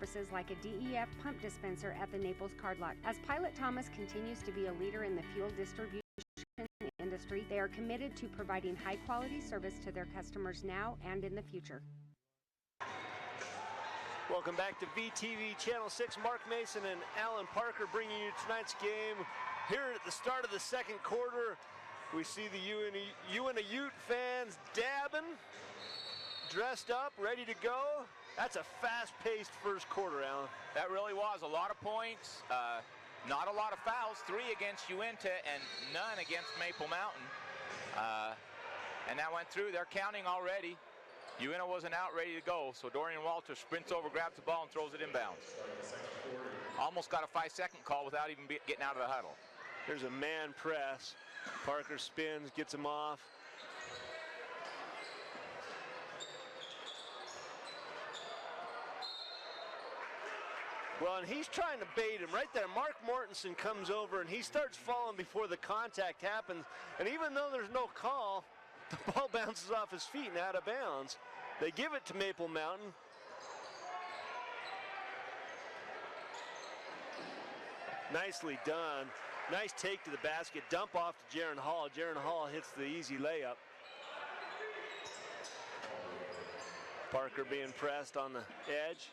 services like a DEF pump dispenser at the Naples card lot. As Pilot Thomas continues to be a leader in the fuel distribution industry, they are committed to providing high-quality service to their customers now and in the future. Welcome back to VTV Channel 6. Mark Mason and Alan Parker bringing you tonight's game. Here at the start of the second quarter, we see the Uintah Ute fans dabbing, dressed up, ready to go. That's a fast-paced first quarter, Alan. That really was. A lot of points, not a lot of fouls. 3 against Uintah and none against Maple Mountain. And that went through. They're counting already. Uintah wasn't out, ready to go, so Dorian Walter sprints over, grabs the ball, and throws it inbounds. Almost got a 5-second call without even getting out of the huddle. There's a man press. Parker spins, gets him off. Well, and he's trying to bait him right there. Mark Mortensen comes over, and he starts falling before the contact happens. And even though there's no call, the ball bounces off his feet and out of bounds. They give it to Maple Mountain. Nicely done. Nice take to the basket. Dump off to Jaron Hall. Jaron Hall hits the easy layup. Parker being pressed on the edge.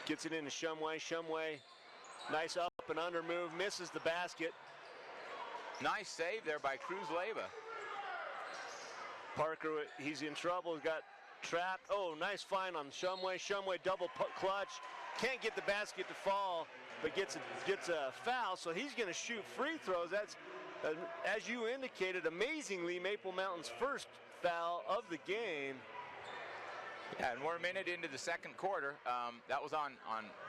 Gets it into Shumway. Shumway, nice up and under move. Misses the basket. Nice save there by Cruz Leyva. Parker, he's in trouble. He's got trapped. Oh, nice find on Shumway. Shumway double clutch. Can't get the basket to fall, but gets a foul, so he's going to shoot free throws. That's, as you indicated, amazingly, Maple Mountain's first foul of the game. Yeah, and we're a minute into the second quarter. That was on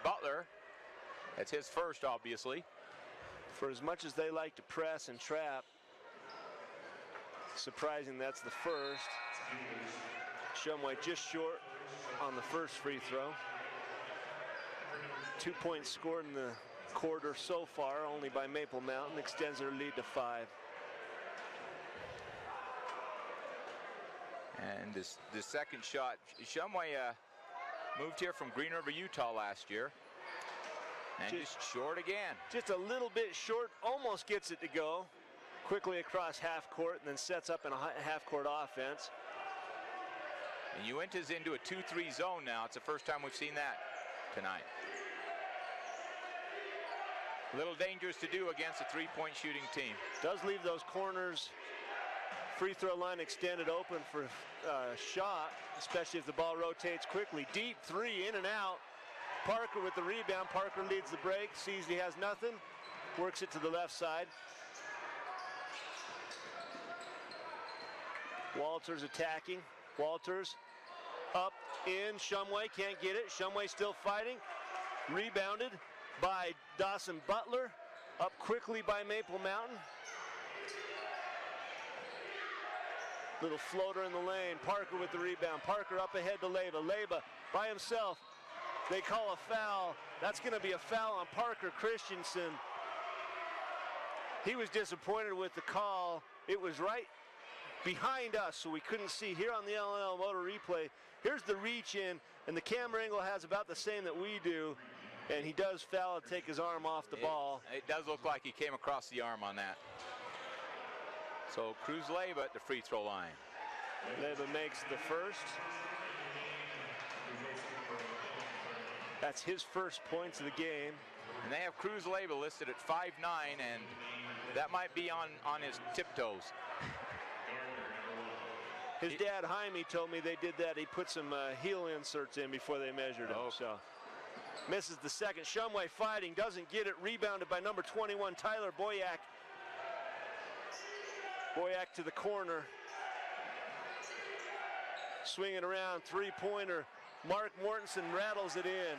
Butler. That's his first, obviously. For as much as they like to press and trap, surprising that's the first. Shumway just short on the first free throw. 2 points scored in the quarter so far, only by Maple Mountain, extends their lead to 5. And this second shot, Shumway moved here from Green River, Utah last year. And just short again. Just a little bit short, almost gets it to go. Quickly across half court and then sets up in a half court offense. And Uintah's into a 2-3 zone now. It's the first time we've seen that tonight. A little dangerous to do against a three-point shooting team. Does leave those corners, free throw line extended open for shot, especially if the ball rotates quickly. Deep three, in and out. Parker with the rebound. Parker leads the break, sees he has nothing, works it to the left side. Walters attacking. Walters up, in. Shumway can't get it. Shumway still fighting. Rebounded by Dawson Butler. Up quickly by Maple Mountain. Little floater in the lane. Parker with the rebound. Parker up ahead to Leyva. Leyva by himself. They call a foul. That's going to be a foul on Parker Christensen. He was disappointed with the call. It was right behind us, so we couldn't see. Here on the LNL Motor Replay, here's the reach in, and the camera angle has about the same that we do, and he does foul and take his arm off the ball. It does look like he came across the arm on that. So Cruz Leyva at the free throw line. Leyva makes the first. That's his first points of the game. And they have Cruz Leyva listed at 5'9", and that might be on his tiptoes. His dad, Jaime, told me they did that. He put some heel inserts in before they measured him. So misses the second. Shumway fighting, doesn't get it. Rebounded by number 21, Tyler Boyack. Boyack to the corner. Swinging around, three-pointer. Mark Mortensen rattles it in.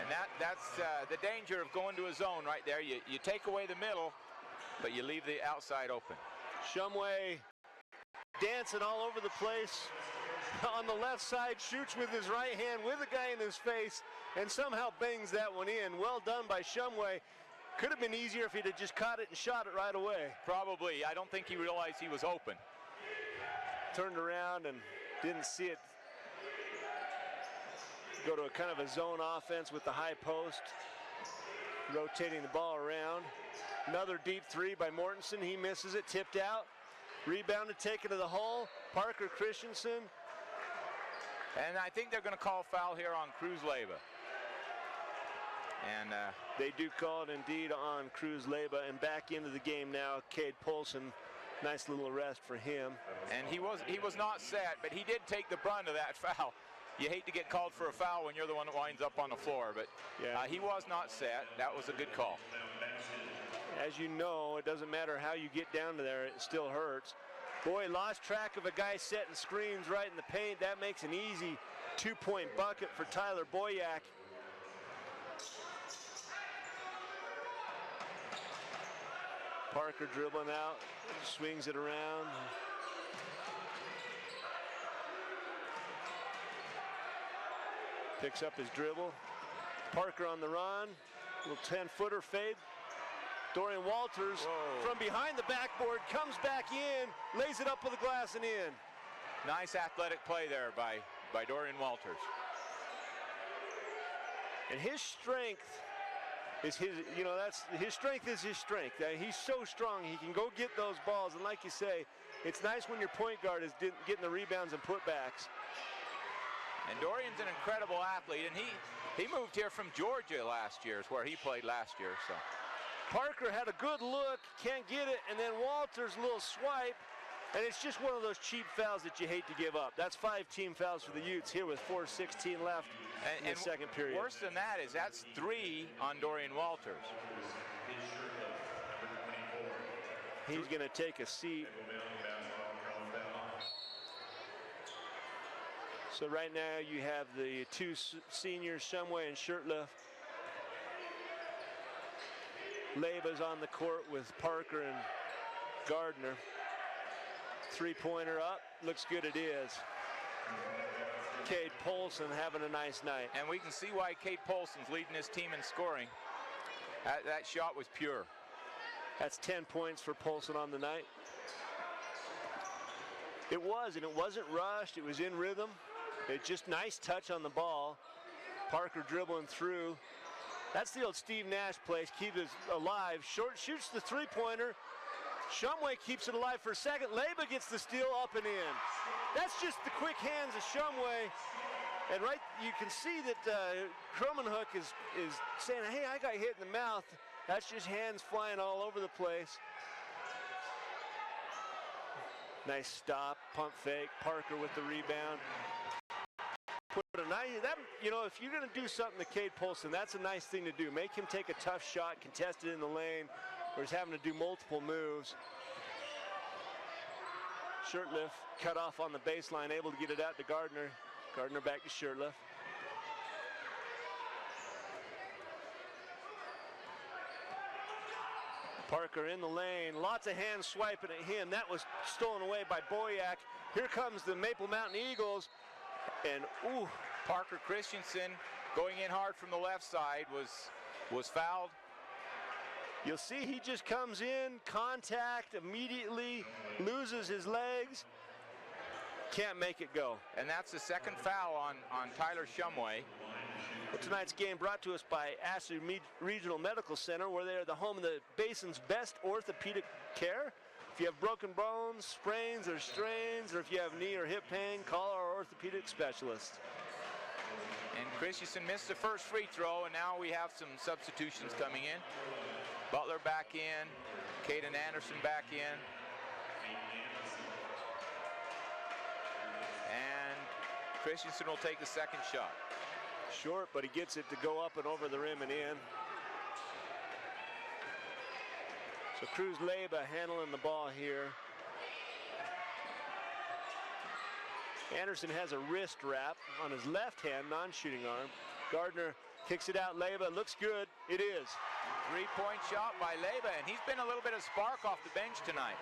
And that's the danger of going to a zone right there. You take away the middle, but you leave the outside open. Shumway dancing all over the place. On the left side, shoots with his right hand with a guy in his face, and somehow bangs that one in. Well done by Shumway. Could have been easier if he'd have just caught it and shot it right away. Probably. I don't think he realized he was open. Turned around and didn't see it. Go to a kind of a zone offense with the high post, rotating the ball around. Another deep three by Mortensen. He misses it, tipped out. Rebounded, taken to the hole. Parker Christensen. And I think they're going to call foul here on Cruz Leyva. And they do call it indeed on Cruz Leyva. And back into the game now, Cade Polson. Nice little arrest for him. And he was not set, but he did take the brunt of that foul. You hate to get called for a foul when you're the one that winds up on the floor, but yeah. He was not set. That was a good call. As you know, it doesn't matter how you get down to there, it still hurts. Boy, lost track of a guy setting screens right in the paint. That makes an easy 2-point bucket for Tyler Boyack. Parker dribbling out, swings it around. Picks up his dribble. Parker on the run. Little 10-footer fade. Dorian Walters from behind the backboard comes back in, lays it up with the glass and in. Nice athletic play there by Dorian Walters. And his strength is his strength is his strength. He's so strong, he can go get those balls. And like you say, it's nice when your point guard is getting the rebounds and putbacks. And Dorian's an incredible athlete, and he moved here from Georgia last year, is where he played last year. So Parker had a good look, can't get it, and then Walters' little swipe, and it's just one of those cheap fouls that you hate to give up. That's 5 team fouls for the Utes here with 4:16 left in the second period. Worse than that is that's 3 on Dorian Walters. He's going to take a seat. So right now you have the 2 seniors, Shumway and Shurtleff. Leyva's on the court with Parker and Gardner. 3-pointer up, looks good it is. Cade Polson having a nice night. And we can see why Cade Polson's leading his team in scoring. That shot was pure. That's 10 points for Polson on the night. It was, and it wasn't rushed, it was in rhythm. It's just nice touch on the ball. Parker dribbling through. That's the old Steve Nash place, keep it alive. Short shoots the 3-pointer. Shumway keeps it alive for a second. Leyva gets the steal up and in. That's just the quick hands of Shumway. And right, you can see that Cromenhoek is saying, hey, I got hit in the mouth. That's just hands flying all over the place. Nice stop, pump fake. Parker with the rebound. If you're going to do something to Cade Polson, that's a nice thing to do. Make him take a tough shot, contest it in the lane, where he's having to do multiple moves. Shurtleff cut off on the baseline, able to get it out to Gardner. Gardner back to Shurtleff. Parker in the lane, lots of hands swiping at him. That was stolen away by Boyack. Here comes the Maple Mountain Eagles, and ooh. Parker Christensen going in hard from the left side was fouled. You'll see he just comes in, contact, immediately loses his legs. Can't make it go. And that's the second foul on Tyler Shumway. Well, tonight's game brought to us by Ashley Regional Medical Center, where they are the home of the Basin's best orthopedic care. If you have broken bones, sprains, or strains, or if you have knee or hip pain, call our orthopedic specialist. And Christensen missed the first free throw, and now we have some substitutions coming in. Butler back in, Caden Anderson back in. And Christensen will take the second shot. Short, but he gets it to go up and over the rim and in. So Cruz Leyva handling the ball here. Anderson has a wrist wrap on his left hand, non-shooting arm. Gardner kicks it out. Leyva looks good. It is. 3-point shot by Leyva, and he's been a little bit of spark off the bench tonight.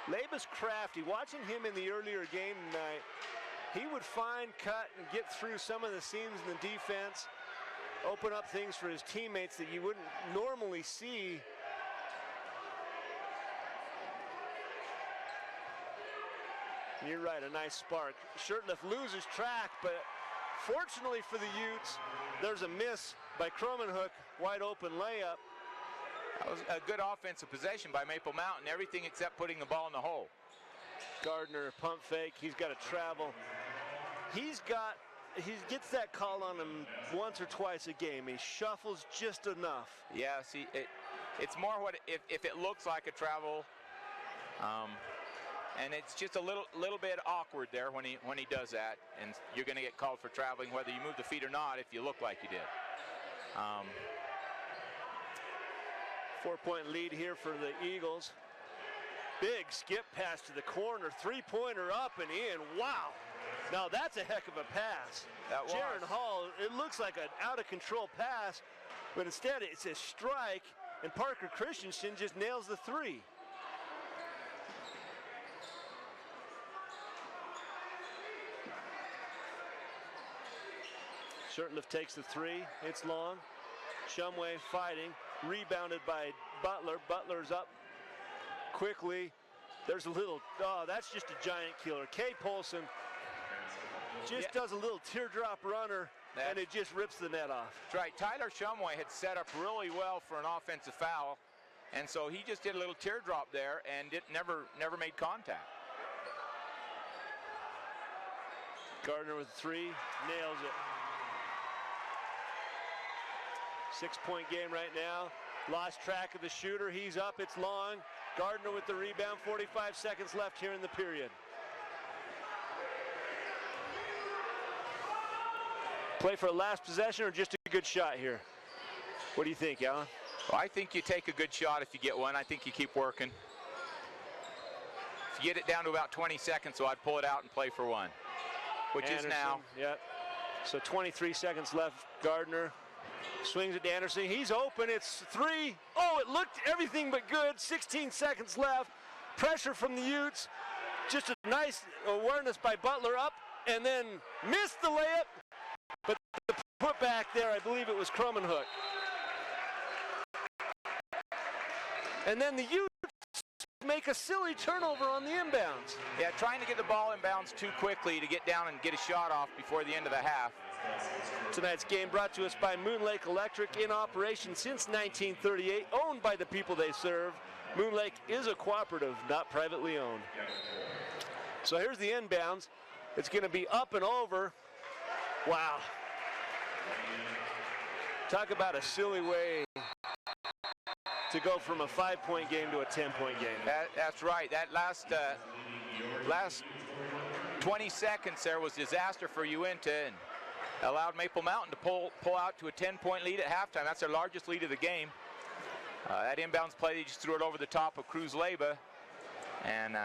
Leyva's crafty. Watching him in the earlier game tonight, he would find, cut, and get through some of the seams in the defense, open up things for his teammates that you wouldn't normally see. You're right, a nice spark. Shurtleff loses track, but Fortunately for the Utes, there's a miss by Cromenhoek, wide open layup. That was a good offensive possession by Maple Mountain, everything except putting the ball in the hole. Gardner, pump fake, he's got to travel. He gets that call on him once or twice a game. He shuffles just enough. Yeah, see, it's more what if it looks like a travel, and it's just a little bit awkward there when he does that, and you're going to get called for traveling whether you move the feet or not if you look like you did. 4-point lead here for the Eagles. Big skip pass to the corner, three-pointer up and in. Wow. Now that's a heck of a pass. That was. Jaron Hall, it looks like an out-of-control pass, but instead it's a strike, and Parker Christensen just nails the three. Shurtleff takes the three. It's long. Shumway fighting. Rebounded by Butler. Butler's up quickly. There's a little, that's just a giant killer. Kay Polson just does a little teardrop runner, and it just rips the net off. That's right. Tyler Shumway had set up really well for an offensive foul, and so he just did a little teardrop there and never made contact. Gardner with three, nails it. 6-point game right now. Lost track of the shooter. He's up. It's long. Gardner with the rebound. 45 seconds left here in the period. Play for a last possession or just a good shot here? What do you think, Alan? Well, I think you take a good shot if you get one. I think you keep working. If you get it down to about 20 seconds, so I'd pull it out and play for one, which Anderson, is now. Yep. So 23 seconds left. Gardner swings it to Anderson. He's open. It's three. Oh, it looked everything but good. 16 seconds left. Pressure from the Utes. Just a nice awareness by Butler up and then missed the layup. But the putback there, I believe it was Cromenhoek. And then the Utes make a silly turnover on the inbounds. Yeah, trying to get the ball inbounds too quickly to get down and get a shot off before the end of the half. Tonight's game brought to us by Moon Lake Electric, in operation since 1938, owned by the people they serve. Moon Lake is a cooperative, not privately owned. So here's the inbounds. It's going to be up and over. Wow. Talk about a silly way to go from a 5-point game to a 10-point game. That's right. That last 20 seconds there was disaster for Uintah and allowed Maple Mountain to pull out to a 10-point lead at halftime. That's their largest lead of the game. That inbounds play, they just threw it over the top of Cruz Leyva, and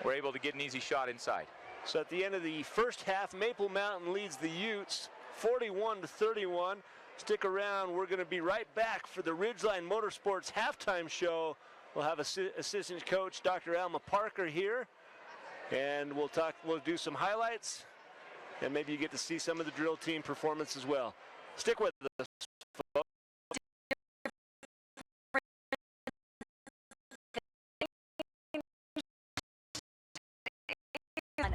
were able to get an easy shot inside. So at the end of the first half, Maple Mountain leads the Utes 41-31. Stick around. We're going to be right back for the Ridgeline Motorsports halftime show. We'll have assistant coach Dr. Alma Parker here, and we'll do some highlights, and maybe you get to see some of the drill team performance as well. Stick with us, folks.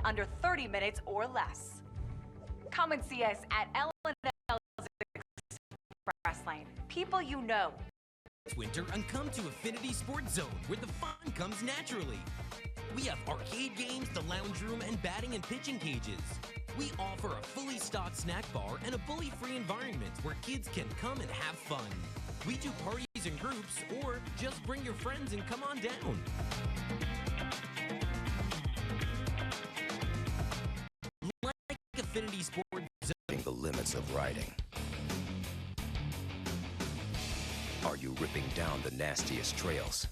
Under 30 minutes or less. Come and see us at L&L's Express Lane. People you know. Winter and come to Affinity Sports Zone, where the fun comes naturally. We have arcade games, the lounge room, and batting and pitching cages. We offer a fully stocked snack bar and a bully-free environment where kids can come and have fun. We do parties in groups, or just bring your friends and come on down. Like Affinity Sports Zone. The limits of riding. Are you ripping down the nastiest trails?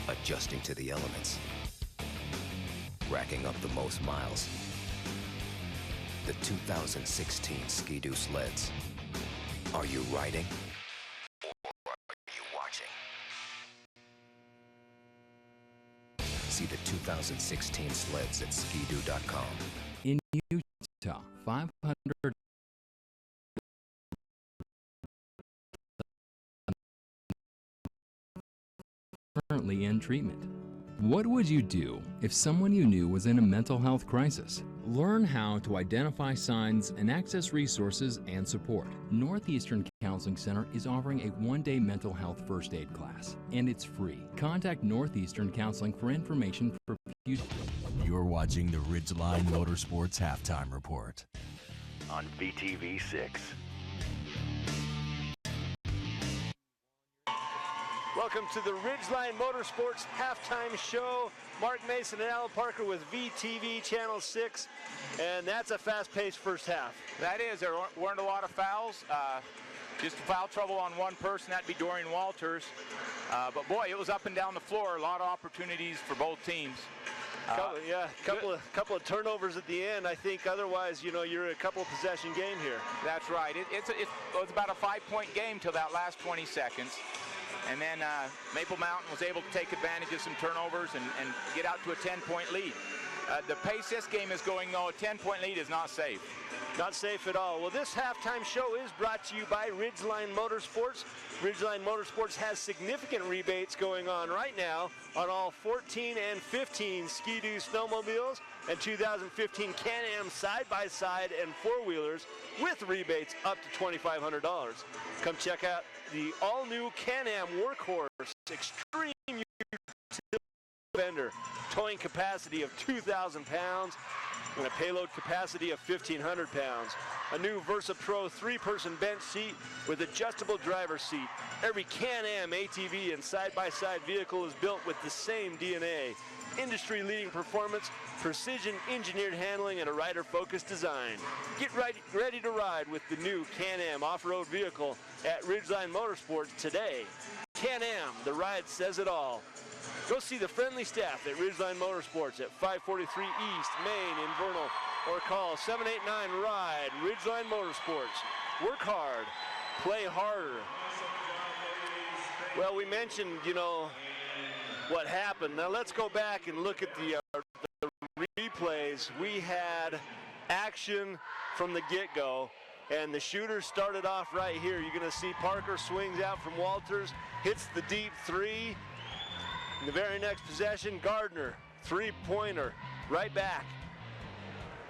Adjusting to the elements? Racking up the most miles? The 2016 Ski-Doo sleds. Are you riding? Or are you watching? See the 2016 sleds at skidoo.com. In Utah, 500 currently in treatment. What would you do if someone you knew was in a mental health crisis? Learn how to identify signs and access resources and support. Northeastern Counseling Center is offering a one-day mental health first aid class, and it's free. Contact Northeastern Counseling for information for future. You're watching the Ridgeline Motorsports Halftime Report on VTV6. Welcome to the Ridgeline Motorsports Halftime Show. Mark Mason and Alan Parker with VTV Channel 6, and that's a fast-paced first half. That is. There weren't a lot of fouls. Just foul trouble on one person. That'd be Dorian Walters. But boy, it was up and down the floor. A lot of opportunities for both teams. Couple of turnovers at the end. I think otherwise, you're a couple of possession game here. That's right. It was about a 5-point game till that last 20 seconds. And then Maple Mountain was able to take advantage of some turnovers and get out to a 10-point lead. The pace this game is going, though, a 10-point lead is not safe. Not safe at all. Well, this halftime show is brought to you by Ridgeline Motorsports. Ridgeline Motorsports has significant rebates going on right now on all 14 and 15 Ski-Doo snowmobiles and 2015 Can-Am side-by-side and four-wheelers with rebates up to $2,500. Come check out the all-new Can-Am Workhorse Extreme Utility Fender, towing capacity of 2,000 pounds and a payload capacity of 1,500 pounds. A new Versa Pro 3-person bench seat with adjustable driver's seat. Every Can-Am ATV and side-by-side vehicle is built with the same DNA. Industry-leading performance, precision engineered handling, and a rider-focused design. Get ready to ride with the new Can-Am off-road vehicle at Ridgeline Motorsports today. Can-Am, the ride says it all. Go see the friendly staff at Ridgeline Motorsports at 543 East Main in Vernal, or call 789-RIDE. Ridgeline Motorsports. Work hard, play harder. Well, we mentioned, what happened. Now let's go back and look at the replays. We had action from the get-go, and the shooter started off right here. You're going to see Parker swings out from Walters, hits the deep three. In the very next possession, Gardner, three-pointer, right back.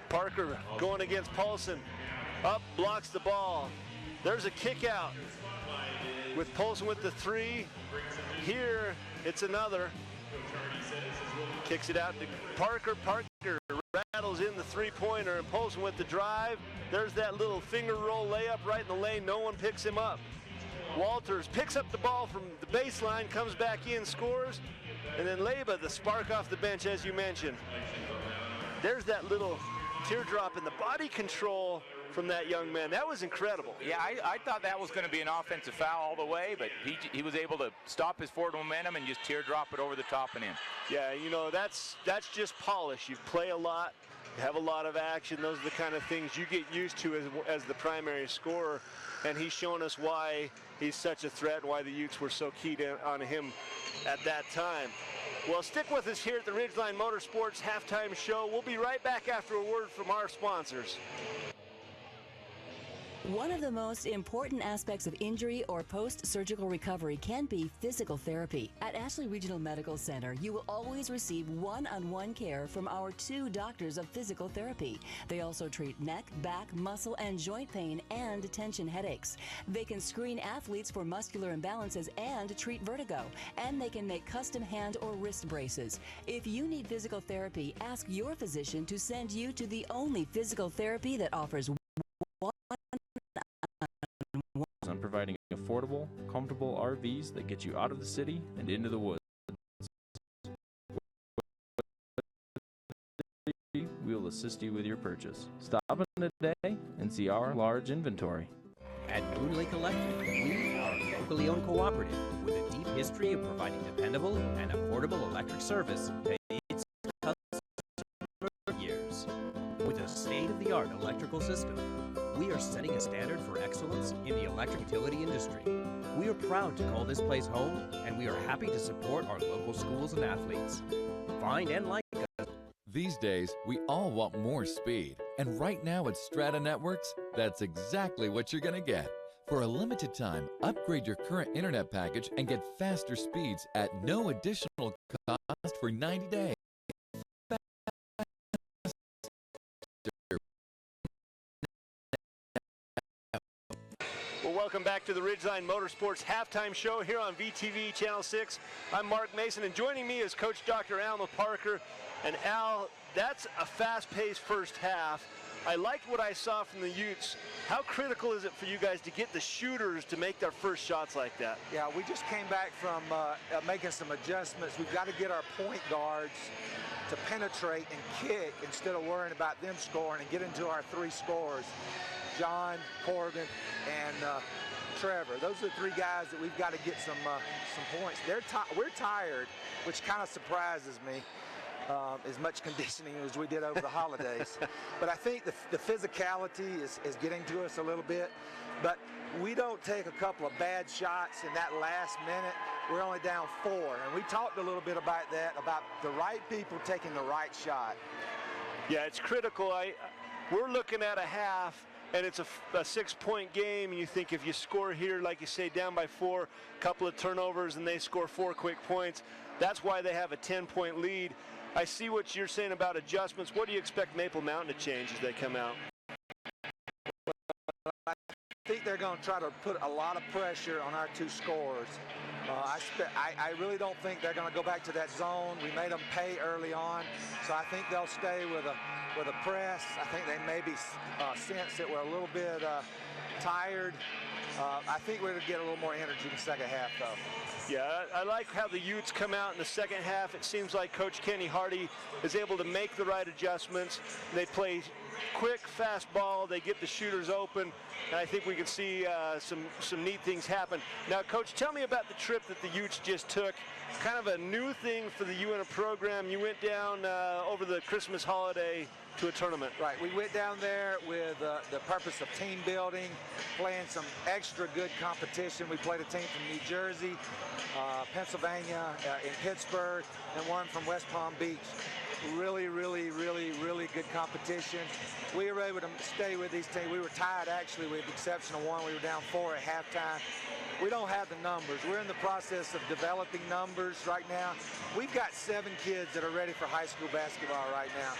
Parker going against Paulson. Up, blocks the ball. There's a kick out with Paulson with the three. Here, it's another. Kicks it out to Parker. Parker rattles in the three-pointer, and Paulson with the drive. There's that little finger roll layup right in the lane. No one picks him up. Walters picks up the ball from the baseline, comes back in, scores. And then Leyba, the spark off the bench, as you mentioned. There's that little teardrop in the body control from that young man. That was incredible. Yeah, I thought that was going to be an offensive foul all the way, but he was able to stop his forward momentum and just teardrop it over the top and in. Yeah, that's just polish. You play a lot, you have a lot of action. Those are the kind of things you get used to as the primary scorer. And he's shown us why he's such a threat, why the Utes were so keyed on him at that time. Well, stick with us here at the Ridgeline Motorsports Halftime Show. We'll be right back after a word from our sponsors. One of the most important aspects of injury or post-surgical recovery can be physical therapy. At Ashley Regional Medical Center, you will always receive one-on-one care from our 2 doctors of physical therapy. They also treat neck, back, muscle, and joint pain and tension headaches. They can screen athletes for muscular imbalances and treat vertigo. And they can make custom hand or wrist braces. If you need physical therapy, ask your physician to send you to the only physical therapy that offers on providing affordable, comfortable RVs that get you out of the city and into the woods. We will assist you with your purchase. Stop in today and see our large inventory. At Moon Lake Electric, we are a locally owned cooperative with a deep history of providing dependable and affordable electric service to its customers for years. With a state-of-the-art electrical system, we are setting a standard for excellence in the electric utility industry. We are proud to call this place home, and we are happy to support our local schools and athletes. Find and like us. These days, we all want more speed. And right now at Strata Networks, that's exactly what you're going to get. For a limited time, upgrade your current internet package and get faster speeds at no additional cost for 90 days. welcome back to the Ridgeline Motorsports Halftime Show here on VTV Channel 6. I'm Mark Mason, and joining me is Coach Dr. Alma Parker. And Al, that's a fast-paced first half. I liked what I saw from the Utes. How critical is it for you guys to get the shooters to make their first shots like that? Yeah, we just came back from making some adjustments. We've got to get our point guards to penetrate and kick instead of worrying about them scoring and get into our three scorers. John, Corbin, and Trevor. Those are the three guys that we've got to get some points. We're tired, which kind of surprises me. As much conditioning as we did over the holidays. But I think the physicality is getting to us a little bit. But we don't take a couple of bad shots in that last minute. We're only down 4. And we talked a little bit about that, about the right people taking the right shot. Yeah, it's critical. We're looking at a half, and it's a 6-point game. And you think if you score here, like you say, down by 4, a couple of turnovers, and they score 4 quick points, that's why they have a 10-point lead. I see what you're saying about adjustments. What do you expect Maple Mountain to change as they come out? I think they're going to try to put a lot of pressure on our two scorers. I really don't think they're going to go back to that zone. We made them pay early on, so I think they'll stay with a press. I think they maybe sense that we're a little bit tired. I think we're going to get a little more energy in the second half, though. Yeah, I like how the Utes come out in the second half. It seems like Coach Kenny Hardy is able to make the right adjustments. They play quick, fast ball. They get the shooters open, and I think we can see some neat things happen. Now, Coach, tell me about the trip that the Utes just took. Kind of a new thing for the Uintah program. You went down over the Christmas holiday to a tournament. Right, we went down there with the purpose of team building, playing some extra good competition. We played a team from New Jersey, Pennsylvania, in Pittsburgh, and one from West Palm Beach. Really good competition. We were able to stay with these teams. We were tied, actually, with the exception of one. We were down 4 at halftime. We don't have the numbers. We're in the process of developing numbers right now. We've got 7 kids that are ready for high school basketball right now.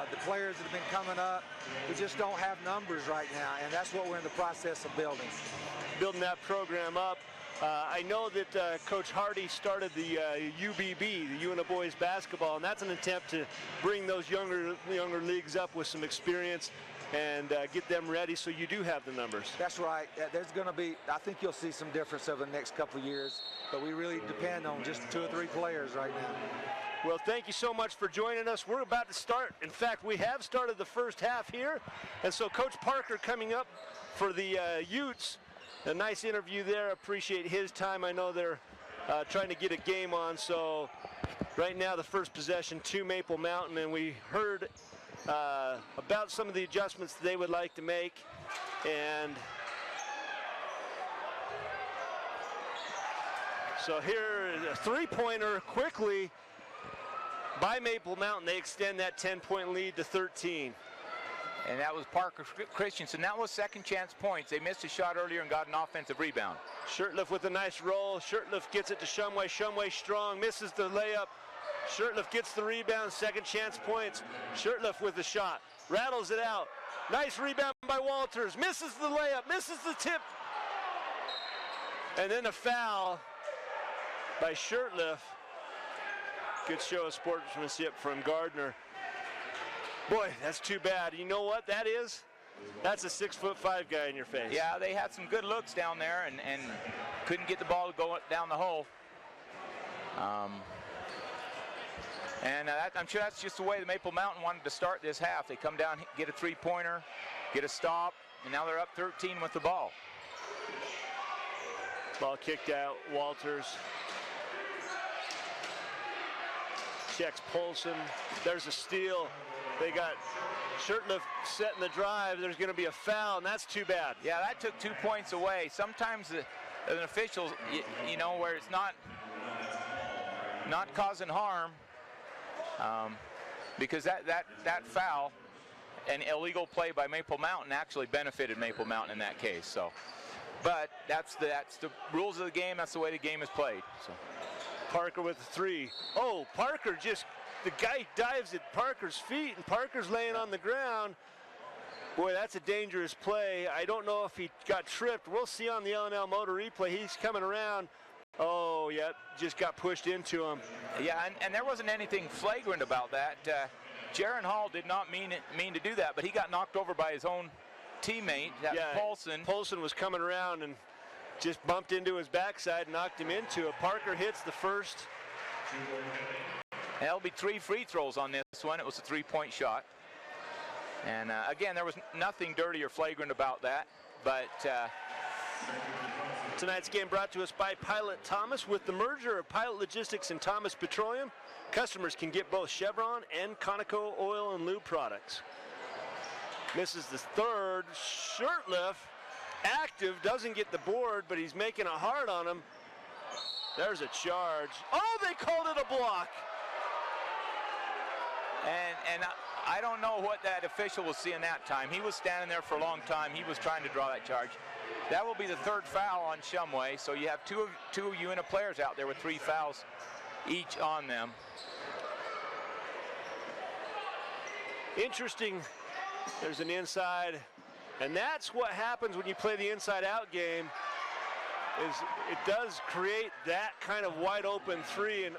The players that have been coming up, we just don't have numbers right now, and that's what we're in the process of building. Building that program up. I know that Coach Hardy started the UBB, the Uintah Boys Basketball, and that's an attempt to bring those younger leagues up with some experience and get them ready so you do have the numbers. That's right. There's going to be, I think you'll see some difference over the next couple of years, but we really depend on just 2 or 3 players right now. Well, thank you so much for joining us. We're about to start. In fact, we have started the first half here. And so Coach Parker coming up for the Utes. A nice interview there. Appreciate his time. I know they're trying to get a game on. So right now the first possession to Maple Mountain. And we heard about some of the adjustments they would like to make. And so here, a 3-pointer quickly by Maple Mountain. They extend that 10-point lead to 13. And that was Parker Christensen. That was second chance points. They missed a shot earlier and got an offensive rebound. Shirtliff with a nice roll. Shirtliff gets it to Shumway. Shumway strong, misses the layup. Shirtliff gets the rebound, second chance points. Shirtliff with the shot, rattles it out. Nice rebound by Walters, misses the layup, misses the tip. And then a foul by Shirtliff. Good show of sportsmanship from Gardner. Boy, that's too bad. You know what that is? That's a 6'5" guy in your face. Yeah, they had some good looks down there and couldn't get the ball to go down the hole. I'm sure that's just the way the Maple Mountain wanted to start this half. They come down, get a 3-pointer, get a stop, and now they're up 13 with the ball. Ball kicked out, Walters. Checks Polson. There's a steal. They got Shirtliff setting the drive. There's going to be a foul, and that's too bad. Yeah, that took 2 points away. Sometimes an official, you know, where it's not causing harm, because that foul and illegal play by Maple Mountain actually benefited Maple Mountain in that case. So, but that's the rules of the game. That's the way the game is played. So, Parker with the 3. Oh, Parker the guy dives at Parker's feet, and Parker's laying on the ground. Boy, that's a dangerous play. I don't know if he got tripped. We'll see on the L&L Motor replay. He's coming around. Oh, yeah, just got pushed into him. Yeah, and there wasn't anything flagrant about that. Jaron Hall did not mean to do that, but he got knocked over by his own teammate, Paulson. Paulson was coming around and just bumped into his backside and knocked him into it. Parker hits the first. There'll be 3 free throws on this one. It was a 3-point shot. And again, there was nothing dirty or flagrant about that, but tonight's game brought to us by Pilot Thomas. With the merger of Pilot Logistics and Thomas Petroleum, customers can get both Chevron and Conoco oil and lube products. Misses the third. Shirtliff, active, doesn't get the board, but he's making a hard on him. There's a charge. Oh, they called it a block. And I don't know what that official was seeing that time. He was standing there for a long time. He was trying to draw that charge. That will be the 3rd foul on Shumway. So you have two Uintah players out there with 3 fouls each on them. Interesting. There's an inside. And that's what happens when you play the inside-out game, is it does create that kind of wide open 3, and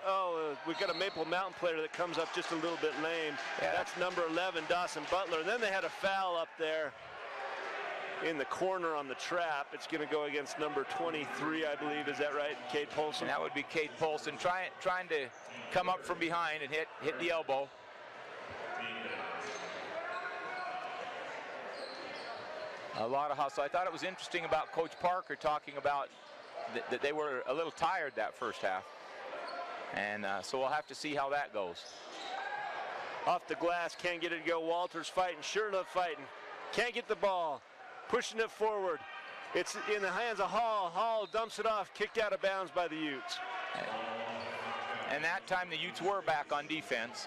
we've got a Maple Mountain player that comes up just a little bit lame. Yeah. That's number 11, Dawson Butler. And then they had a foul up there in the corner on the trap. It's going to go against number 23, I believe. Is that right, Cade Polson? And that would be Cade Polson trying to come up from behind and hit the elbow. A lot of hustle. I thought it was interesting about Coach Parker talking about that they were a little tired that first half. And so we'll have to see how that goes. Off the glass, can't get it to go. Walters fighting, Shirtliff fighting. Can't get the ball. Pushing it forward. It's in the hands of Hall. Hall dumps it off, kicked out of bounds by the Utes. And that time the Utes were back on defense.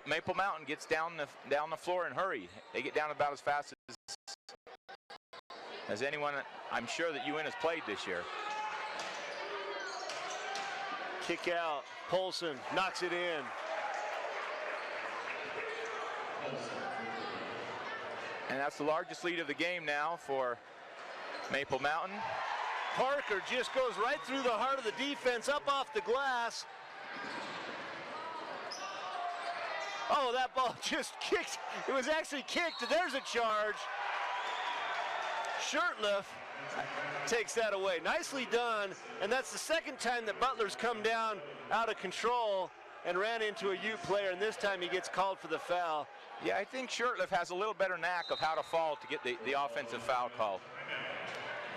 Maple Mountain gets down the floor and hurry. They get down about as fast as anyone I'm sure that Uintah has played this year. Kick out. Polson knocks it in. And that's the largest lead of the game now for Maple Mountain. Parker just goes right through the heart of the defense, up off the glass. Oh, that ball just kicked. It was actually kicked. There's a charge. Shirtliff takes that away. Nicely done. And that's the 2nd time that Butler's come down out of control and ran into a Ute player, and this time he gets called for the foul. Yeah, I think Shirtliff has a little better knack of how to fall to get the offensive foul called.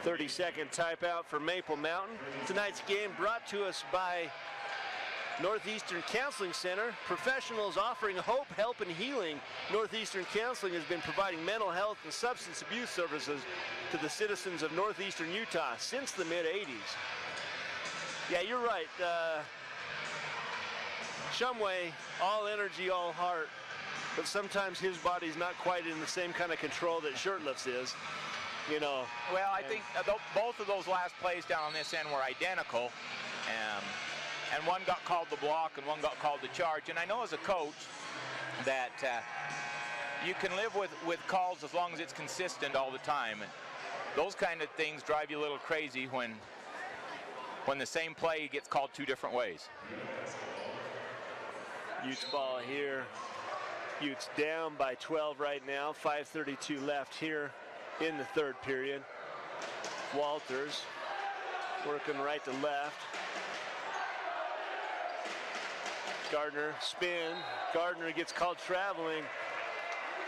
30-second timeout for Maple Mountain. Tonight's game brought to us by Northeastern Counseling Center, professionals offering hope, help, and healing. Northeastern Counseling has been providing mental health and substance abuse services to the citizens of northeastern Utah since the mid-'80s. Yeah, you're right. Shumway, all energy, all heart, but sometimes his body's not quite in the same kind of control that Shirtliff's is, you know. Well, I think both of those last plays down on this end were identical. And one got called the block and one got called the charge. And I know as a coach that you can live with calls as long as it's consistent all the time. And those kind of things drive you a little crazy when the same play gets called 2 different ways. Utes ball here. Utes down by 12 right now. 5:32 left here in the 3rd period. Walters working right to left. Gardner spin. Gardner gets called traveling.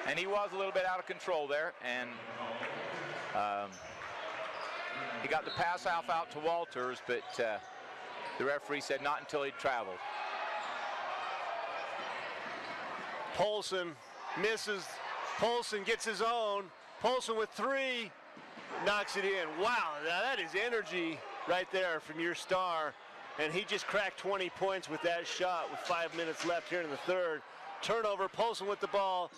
And he was a little bit out of control there. And he got the pass half out to Walters, but the referee said not until he'd traveled. Polson misses. Polson gets his own. Polson with 3. Knocks it in. Wow, now that is energy right there from your star. And he just cracked 20 points with that shot with 5 minutes left here in the 3rd. Turnover, Polson with the ball.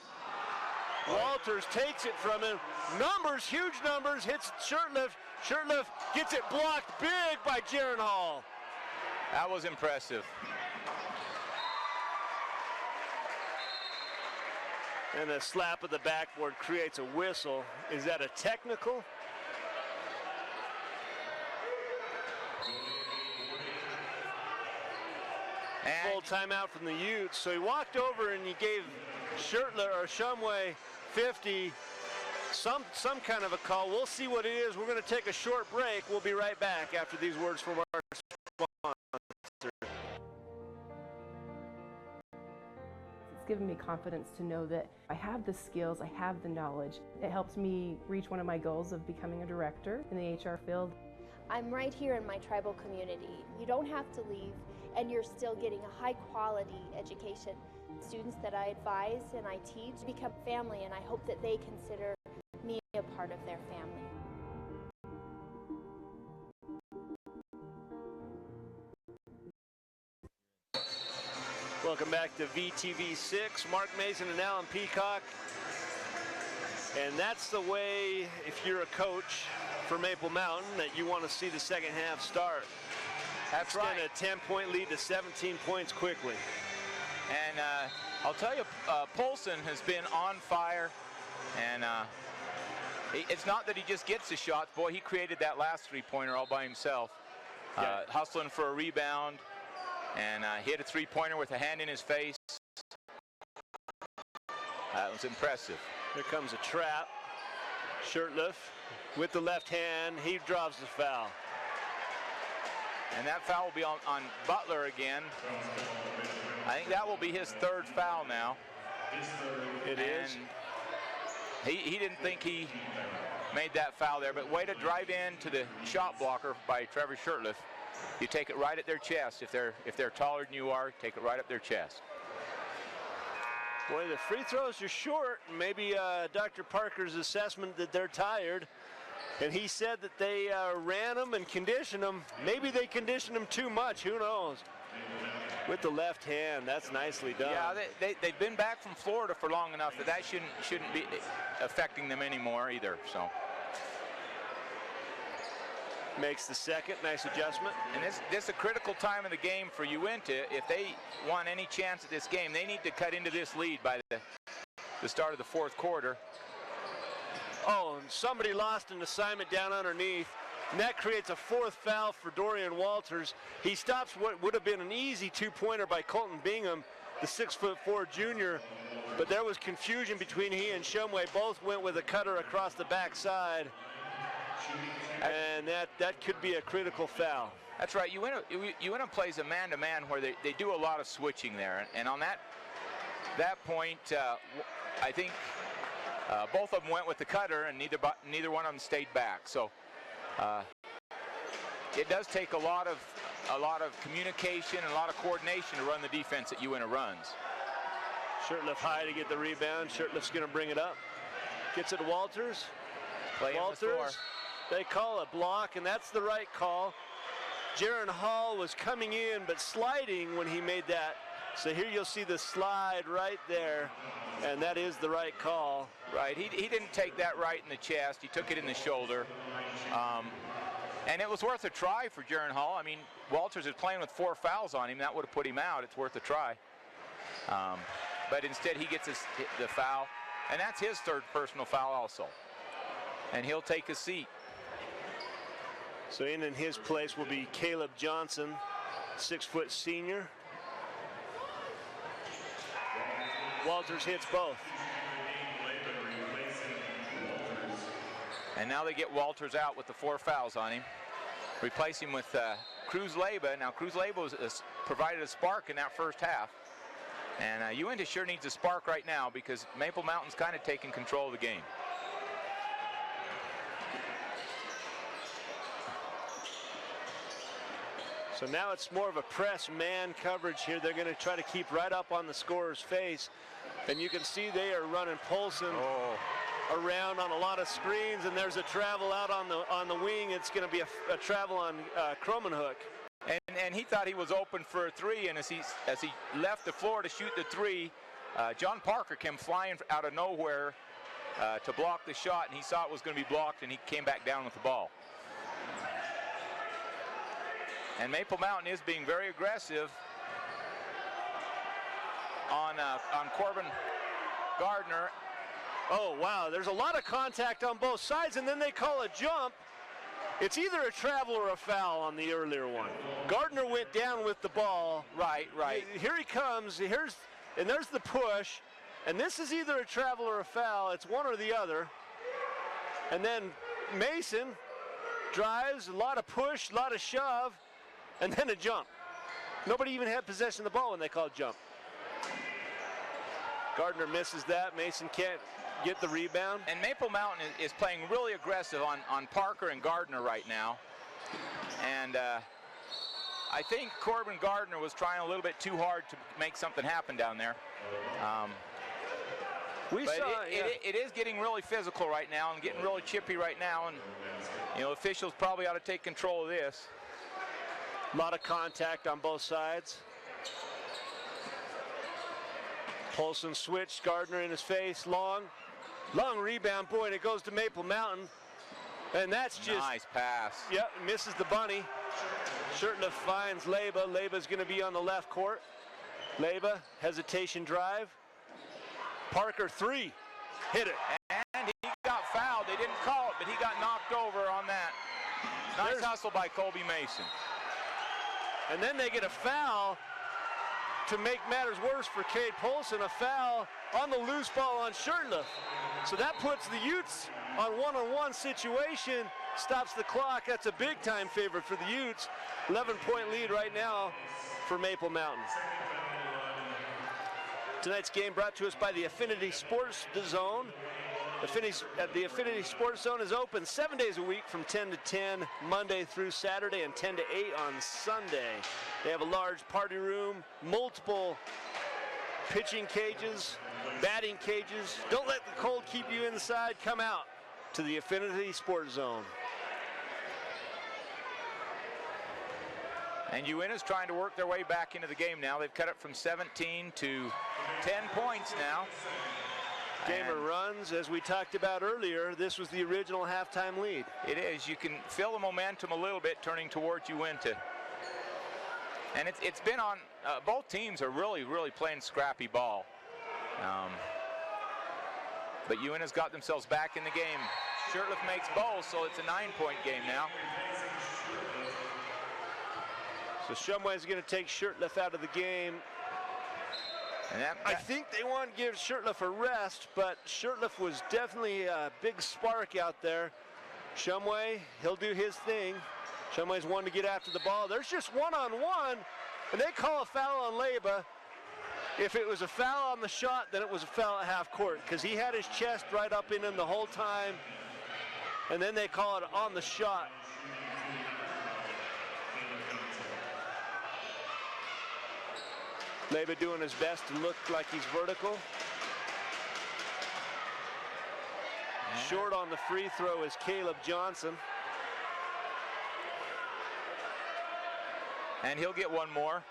Walters takes it from him. Numbers, huge numbers, hits Shirtliff. Shirtliff gets it blocked big by Jaron Hall. That was impressive. And a slap of the backboard creates a whistle. Is that a technical? And full timeout from the Utes. So he walked over and he gave Shumway 50, some kind of a call. We'll see what it is. We're going to take a short break. We'll be right back after these words from our sponsor. It's given me confidence to know that I have the skills, I have the knowledge. It helps me reach one of my goals of becoming a director in the HR field. I'm right here in my tribal community. You don't have to leave, and you're still getting a high quality education. Students that I advise and I teach become family, and I hope that they consider me a part of their family. Welcome back to VTV6. Mark Mason and Alan Peacock. And that's the way, if you're a coach for Maple Mountain, that you want to see the second half start. That's right. Extend a 10-point lead to 17 points quickly. And I'll tell you, Polson has been on fire. And it's not that he just gets the shots. Boy, he created that last three-pointer all by himself. Hustling for a rebound. And hit a three-pointer with a hand in his face. That was impressive. Here comes a trap. Shirtliff with the left hand. He draws the foul. And that foul will be on Butler again. I think that will be his third foul now. It is. He didn't think he made that foul there, but way to drive in to the shot blocker by Trevor Shirtliff. You take it right at their chest. If they're taller than you are, take it right up their chest. Boy, the free throws are short. Maybe Dr. Parker's assessment that they're tired. And he said that they ran them and conditioned them. Maybe they conditioned them too much. Who knows? With the left hand, that's nicely done. Yeah, they've been back from Florida for long enough that shouldn't be affecting them anymore either. So. Makes the second. Nice adjustment. And this is a critical time in the game for Uintah. If they want any chance at this game, they need to cut into this lead by the start of the fourth quarter. Oh, and somebody lost an assignment down underneath. And that creates a fourth foul for Dorian Walters. He stops what would have been an easy two-pointer by Colton Bingham, the 6'4" junior. But there was confusion between he and Shumway. Both went with a cutter across the backside. And that could be a critical foul. That's right. Uintah plays a man-to-man where they do a lot of switching there. And on that point, I think both of them went with the cutter, and neither one of them stayed back. So it does take a lot of communication and a lot of coordination to run the defense that Uintah runs. Shirtliff high to get the rebound. Shirtliff's going to bring it up. Gets it to Walters. Walters. They call a block, and that's the right call. Jaron Hall was coming in, but sliding when he made that. So here you'll see the slide right there, and that is the right call. Right, he didn't take that right in the chest. He took it in the shoulder. And it was worth a try for Jaron Hall. I mean, Walters is playing with 4 fouls on him. That would have put him out. It's worth a try. But instead, he gets the foul, and that's his third personal foul also. And he'll take a seat. So in his place will be Caleb Johnson, 6-foot senior. Walters hits both. And now they get Walters out with the 4 fouls on him. Replace him with Cruz Leyba. Now Cruz Leyba provided a spark in that first half. And Uintah sure needs a spark right now because Maple Mountain's kind of taking control of the game. So now it's more of a press man coverage here. They're going to try to keep right up on the scorer's face. And you can see they are running Polson around on a lot of screens, and there's a travel out on the wing. It's going to be a travel on Cromanhook. And he thought he was open for a 3, and as he left the floor to shoot the 3, John Parker came flying out of nowhere to block the shot, and he saw it was going to be blocked, and he came back down with the ball. And Maple Mountain is being very aggressive on Corbin Gardner. Oh, wow, there's a lot of contact on both sides, and then they call a jump. It's either a travel or a foul on the earlier one. Gardner went down with the ball. Right. Here he comes. And there's the push. And this is either a travel or a foul. It's one or the other. And then Mason drives, a lot of push, a lot of shove, and then a jump. Nobody even had possession of the ball when they called jump. Gardner misses that. Mason can't get the rebound. And Maple Mountain is playing really aggressive on Parker and Gardner right now. And I think Corbin Gardner was trying a little bit too hard to make something happen down there. It is getting really physical right now and getting really chippy right now. And, you know, officials probably ought to take control of this. A lot of contact on both sides. Polson switched, Gardner in his face, long rebound, boy, and it goes to Maple Mountain. And that's just... Nice pass. Yep, misses the bunny. Shirtliff finds Leba. Leba's gonna be on the left court. Leba, hesitation drive. Parker, three, hit it. And he got fouled. They didn't call it, but he got knocked over on that. Nice hustle by Colby Mason. And then they get a foul to make matters worse for Cade Polson, a foul on the loose ball on Shirtliff. So that puts the Utes on one-on-one situation, stops the clock. That's a big-time favorite for the Utes. 11-point lead right now for Maple Mountain. Tonight's game brought to us by the Affinity Sports Zone. The Affinity Sports Zone is open 7 days a week from 10 to 10, Monday through Saturday, and 10 to 8 on Sunday. They have a large party room, multiple pitching cages, batting cages. Don't let the cold keep you inside. Come out to the Affinity Sports Zone. And Uintah's trying to work their way back into the game now. They've cut it from 17 to 10 points now. Gamer runs, as we talked about earlier, this was the original halftime lead. It is. You can feel the momentum a little bit turning towards Uintah. And it's been on, both teams are really playing scrappy ball. But Uintah's got themselves back in the game. Shirtliff makes both, so it's a 9-point game now. So Shumway's going to take Shirtliff out of the game. And I think they want to give Shirtliff a rest, but Shirtliff was definitely a big spark out there. Shumway, he'll do his thing. Shumway's one to get after the ball. There's just one-on-one, and they call a foul on Leba. If it was a foul on the shot, then it was a foul at half court, because he had his chest right up in him the whole time, and then they call it on the shot. Leba doing his best to look like he's vertical. Short on the free throw is Caleb Johnson. And he'll get one more.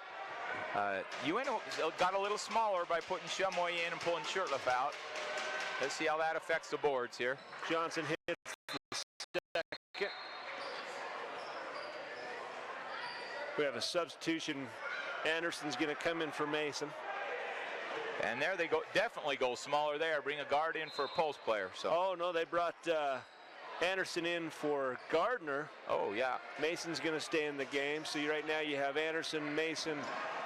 Uintah got a little smaller by putting Shumway in and pulling Shirtliff out. Let's see how that affects the boards here. Johnson hits the second. We have a substitution. Anderson's going to come in for Mason. And there they go, definitely go smaller there. Bring a guard in for a post player. So. Oh, no, they brought Anderson in for Gardner. Oh, yeah. Mason's going to stay in the game. So right now you have Anderson, Mason,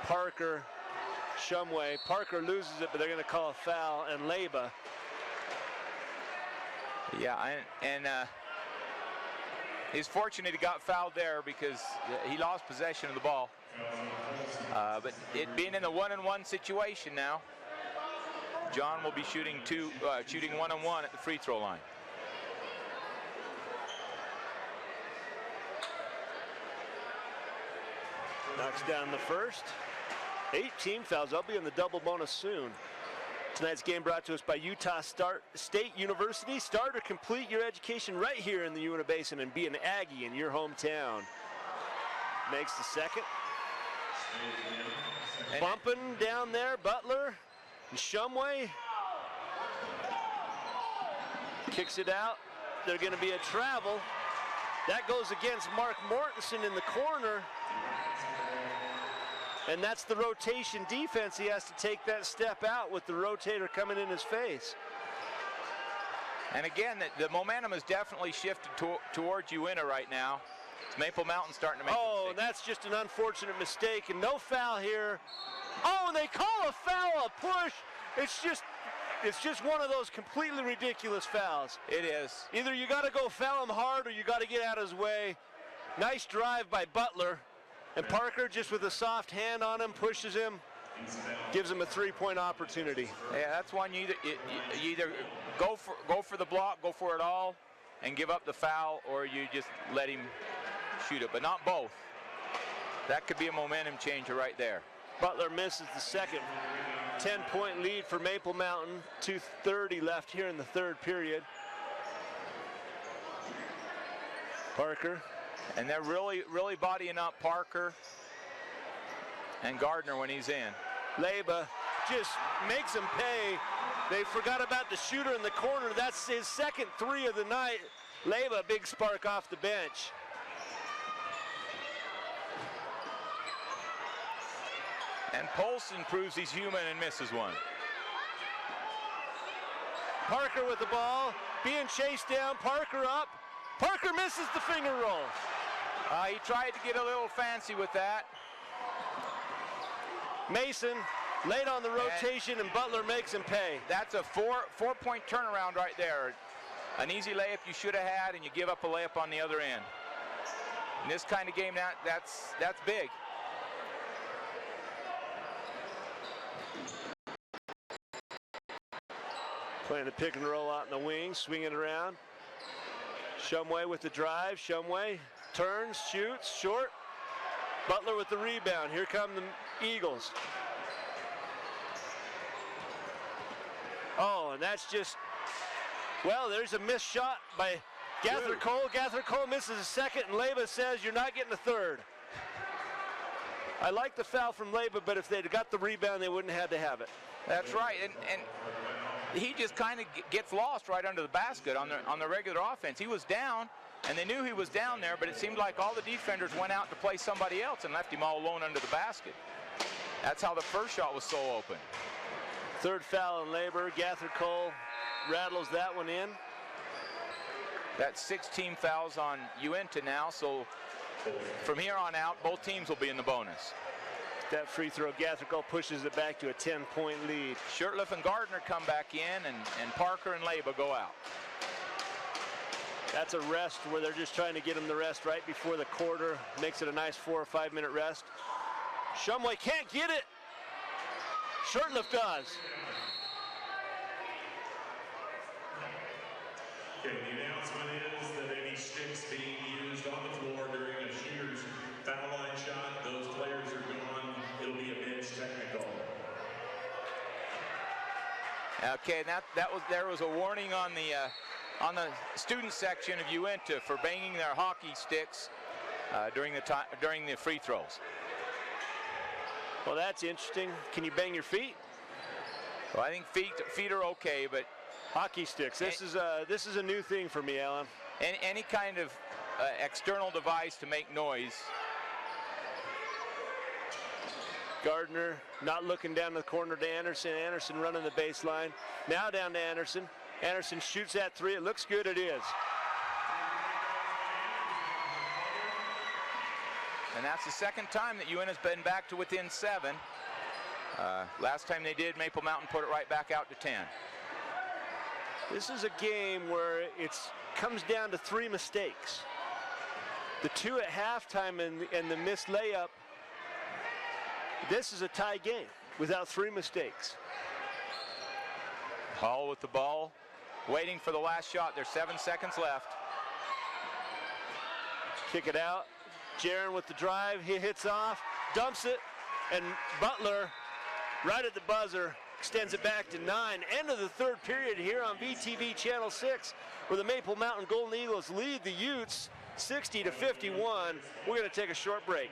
Parker, Shumway. Parker loses it, but they're going to call a foul, and Leba. Yeah, and he's fortunate he got fouled there because he lost possession of the ball. But it being in the one-on-one situation now, John will be shooting one-on-one at the free throw line. Knocks down the first. 8 team fouls. I'll be in the double bonus soon. Tonight's game brought to us by Utah State University. Start or complete your education right here in the Uintah Basin and be an Aggie in your hometown. Makes the second. Bumping down there, Butler and Shumway. Kicks it out. They're going to be a travel. That goes against Mark Mortensen in the corner. And that's the rotation defense. He has to take that step out with the rotator coming in his face. And again, the momentum has definitely shifted towards Uintah right now. It's Maple Mountain starting to make Oh, and that's just an unfortunate mistake, and no foul here. Oh, and they call a foul, a push. It's just one of those completely ridiculous fouls. It is. Either you got to go foul him hard or you got to get out of his way. Nice drive by Butler. And Parker, just with a soft hand on him, pushes him, gives him a three-point opportunity. Yeah, that's one you either go for the block, go for it all, and give up the foul, or you just let him shoot it, but not both. That could be a momentum changer right there. Butler misses the second 10-point lead for Maple Mountain. 2:30 left here in the third period. Parker. And they're really bodying up Parker and Gardner when he's in. Leba just makes him pay. They forgot about the shooter in the corner. That's his second three of the night. Leba, big spark off the bench. And Polson proves he's human and misses one. Parker with the ball, being chased down. Parker up. Parker misses the finger roll. He tried to get a little fancy with that. Mason late on the rotation, and Butler makes him pay. That's a four-point turnaround right there. An easy layup you should have had, and you give up a layup on the other end. In this kind of game, that's big. Playing the pick and roll out in the wing, swinging it around. Shumway with the drive. Shumway turns, shoots, short. Butler with the rebound. Here come the Eagles. Oh, and that's just, well, there's a missed shot by Gathert Cole. Gathert Cole misses a second, and Leba says, you're not getting a third. I like the foul from Leba, but if they'd got the rebound, they wouldn't have had to have it. That's right, and he just kind of gets lost right under the basket on the regular offense. He was down, and they knew he was down there, but it seemed like all the defenders went out to play somebody else and left him all alone under the basket. That's how the first shot was so open. Third foul on Labor. Gathert Cole rattles that one in. That's 16 fouls on Uintah now, so from here on out, both teams will be in the bonus. That free throw, Gathert Cole pushes it back to a 10-point lead. Shurtleff and Gardner come back in, and Parker and Leba go out. That's a rest where they're just trying to get him the rest right before the quarter. Makes it a nice 4 or 5 minute rest. Shumway can't get it. Shurtleff does. Okay, the announcement is that any sticks being used on the floor during a shooter's foul line shot, those players are gone. It'll be a bench technical. Okay, there was a warning on the student section of Uintah for banging their hockey sticks during the free throws. Well, that's interesting. Can you bang your feet? Well, I think feet are okay, but hockey sticks. This is a new thing for me, Alan. Any kind of external device to make noise. Gardner not looking down the corner to Anderson. Anderson running the baseline. Now down to Anderson. Anderson shoots that three. It looks good. It is. And that's the second time that Uintah's been back to within 7. Last time they did, Maple Mountain put it right back out to 10. This is a game where it comes down to 3 mistakes. The 2 at halftime and the missed layup. This is a tie game without 3 mistakes. Hall with the ball, waiting for the last shot. There's 7 seconds left. Kick it out. Jaron with the drive. He hits off, dumps it, and Butler, right at the buzzer, extends it back to 9. End of the third period here on VTV Channel 6, where the Maple Mountain Golden Eagles lead the Utes 60-51. We're going to take a short break.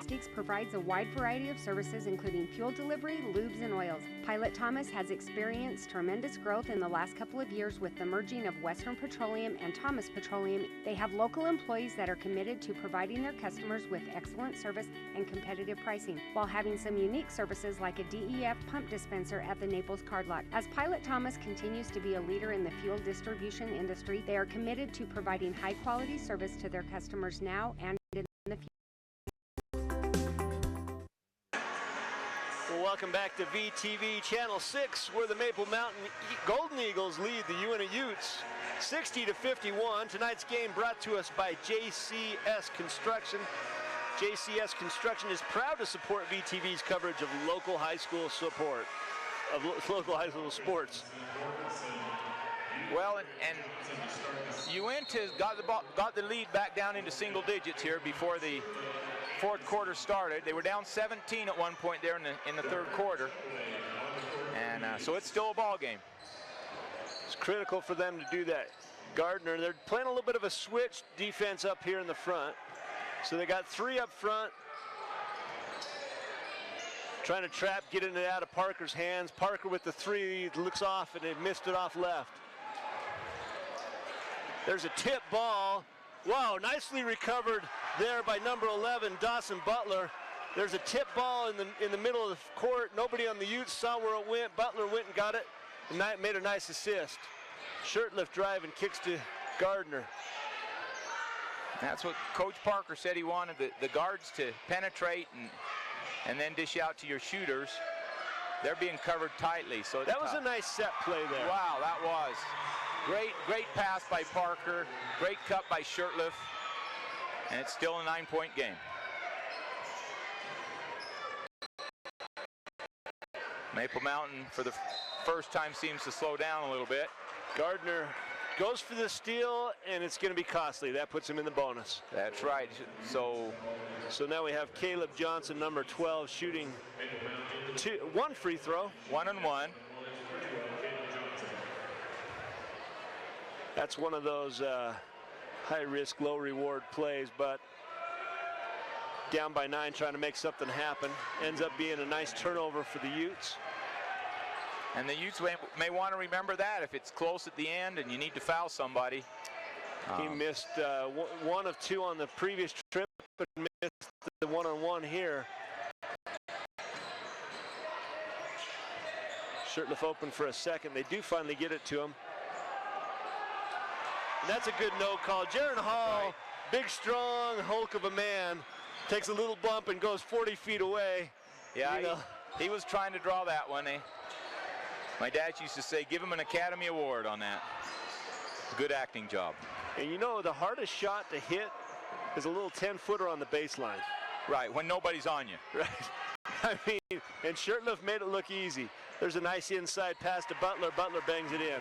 Logistics provides a wide variety of services including fuel delivery, lubes, and oils. Pilot Thomas has experienced tremendous growth in the last couple of years with the merging of Western Petroleum and Thomas Petroleum. They have local employees that are committed to providing their customers with excellent service and competitive pricing, while having some unique services like a DEF pump dispenser at the Naples card lot. As Pilot Thomas continues to be a leader in the fuel distribution industry, they are committed to providing high-quality service to their customers now and in the future. Well, welcome back to VTV Channel 6, where the Maple Mountain Golden Eagles lead the Uintah Utes 60-51. Tonight's game brought to us by JCS Construction. JCS Construction is proud to support VTV's coverage of local high school sports. Well, and Uintah got the lead back down into single digits here before the fourth quarter started. They were down 17 at one point there in the third quarter, and so it's still a ball game. It's critical for them to do that. Gardner, they're playing a little bit of a switch defense up here in the front. So they got three up front, trying to trap, getting it out of Parker's hands. Parker with the three, looks off, and they missed it off left. There's a tip ball. Wow, nicely recovered there by number 11, Dawson Butler. There's a tip ball in the middle of the court. Nobody on the Utes saw where it went. Butler went and got it and made a nice assist. Shirtlift drive and kicks to Gardner. That's what Coach Parker said. He wanted the guards to penetrate and then dish out to your shooters. They're being covered tightly. So that was a nice set play there. Wow, that was. Great pass by Parker. Great cut by Shirtlift. And it's still a 9-point game. Maple Mountain, for the first time, seems to slow down a little bit. Gardner goes for the steal, and it's going to be costly. That puts him in the bonus. That's right. So now we have Caleb Johnson, number 12, shooting one free throw. 1 and 1. That's one of those high-risk, low-reward plays, but down by 9, trying to make something happen. Ends up being a nice turnover for the Utes. And the Utes may want to remember that if it's close at the end and you need to foul somebody. He missed 1 of 2 on the previous trip, but missed the one-on-one here. Shirtliff open for a second. They do finally get it to him. And that's a good no call. Jaron Hall, big, strong hulk of a man, takes a little bump and goes 40 feet away. Yeah, he was trying to draw that one. My dad used to say, give him an Academy Award on that. Good acting job. And you know, the hardest shot to hit is a little 10-footer on the baseline. Right, when nobody's on you. Right. I mean, and Shirtliff made it look easy. There's a nice inside pass to Butler. Butler bangs it in.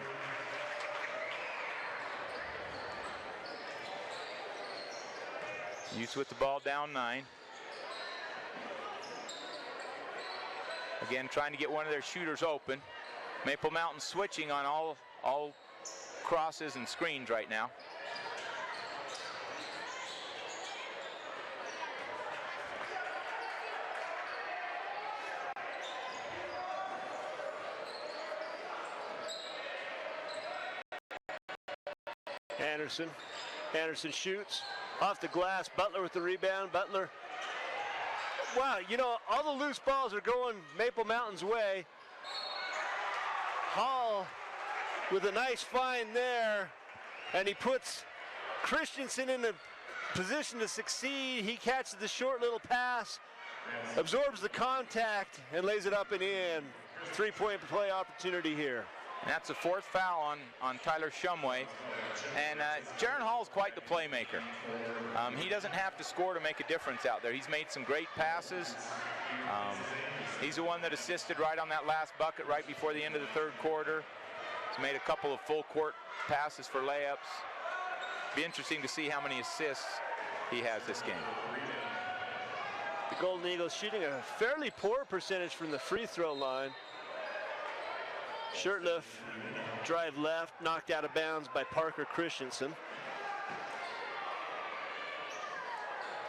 Utes with the ball down 9. Again, trying to get one of their shooters open. Maple Mountain switching on all crosses and screens right now. Anderson shoots off the glass. Butler with the rebound. Butler. Wow, you know, all the loose balls are going Maple Mountain's way. Hall with a nice find there, and he puts Christensen in a position to succeed. He catches the short little pass, absorbs the contact, and lays it up and in. 3-point play opportunity here. And that's the 4th foul on Tyler Shumway. And Jaron Hall's quite the playmaker. He doesn't have to score to make a difference out there. He's made some great passes. He's the one that assisted right on that last bucket right before the end of the third quarter. He's made a couple of full court passes for layups. Be interesting to see how many assists he has this game. The Golden Eagles shooting a fairly poor percentage from the free throw line. Shirtliff, drive left, knocked out of bounds by Parker Christensen.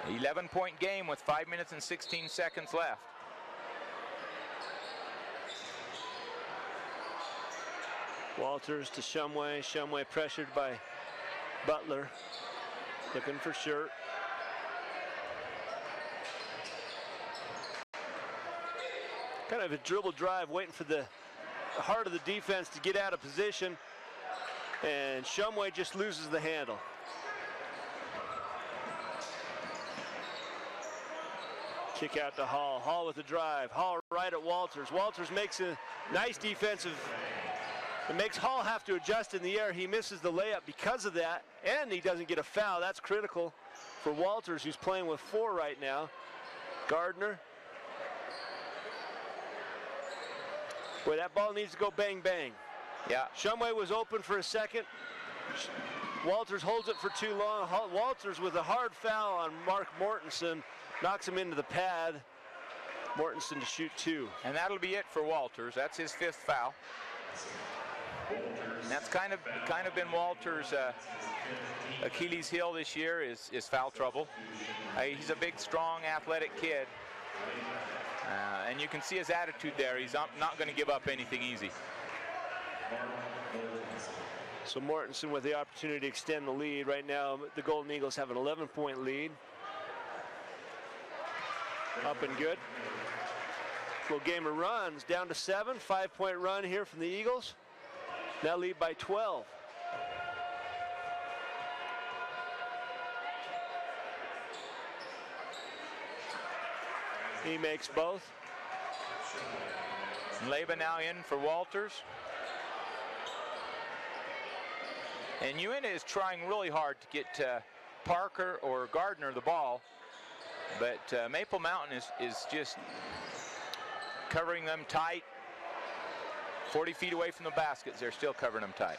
11-point game with 5 minutes and 16 seconds left. Walters to Shumway. Shumway pressured by Butler. Looking for Shirt. Kind of a dribble drive, waiting for the heart of the defense to get out of position. And Shumway just loses the handle. Kick out to Hall. Hall with the drive. Hall right at Walters. Walters makes a nice defensive. It makes Hall have to adjust in the air. He misses the layup because of that, and he doesn't get a foul. That's critical for Walters, who's playing with 4 right now. Gardner. Boy, that ball needs to go bang, bang. Yeah. Shumway was open for a second. Walters holds it for too long. Walters with a hard foul on Mark Mortensen. Knocks him into the pad. Mortensen to shoot 2. And that'll be it for Walters. That's his 5th foul. And that's kind of been Walters' Achilles heel this year is foul trouble. He's a big, strong, athletic kid. And you can see his attitude there. He's not going to give up anything easy. So Mortensen with the opportunity to extend the lead. Right now, the Golden Eagles have an 11-point lead. Up and good. Little game of runs, down to 7. 5-point run here from the Eagles. Now lead by 12. He makes both. Leba now in for Walters. And Uintah is trying really hard to get Parker or Gardner the ball. But Maple Mountain is just covering them tight. 40 feet away from the baskets, they're still covering them tight.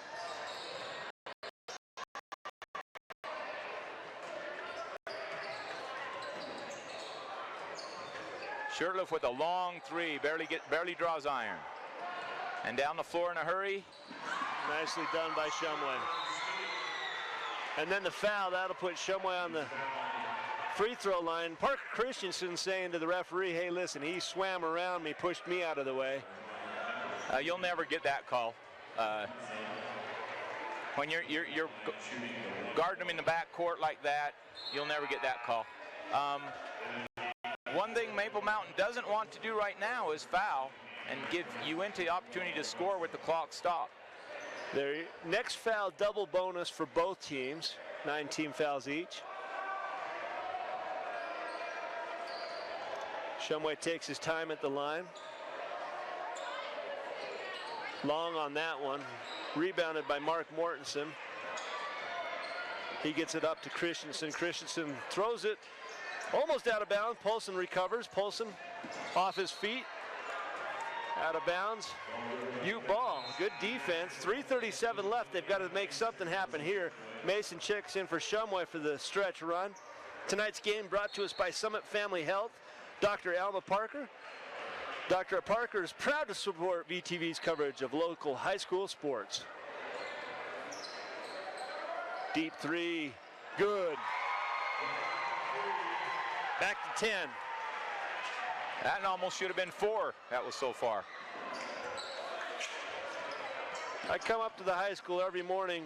Shurtleff with a long 3, barely draws iron. And down the floor in a hurry. Nicely done by Shumway. And then the foul, that'll put Shumway on the free throw line. Parker Christensen saying to the referee, hey, listen, he swam around me, pushed me out of the way. You'll never get that call. When you're guarding him in the backcourt like that, you'll never get that call. One thing Maple Mountain doesn't want to do right now is foul and give Uintah the opportunity to score with the clock stopped. Their next foul, double bonus for both teams. 9 team fouls each. Shumway takes his time at the line. Long on that one. Rebounded by Mark Mortensen. He gets it up to Christensen. Christensen throws it almost out of bounds. Polson recovers. Polson off his feet. Out of bounds. Ute ball. Good defense. 3:37 left. They've got to make something happen here. Mason checks in for Shumway for the stretch run. Tonight's game brought to us by Summit Family Health. Dr. Alma Parker. Dr. Parker is proud to support VTV's coverage of local high school sports. Deep 3. Good. Back to 10. That almost should have been 4. That was so far. I come up to the high school every morning.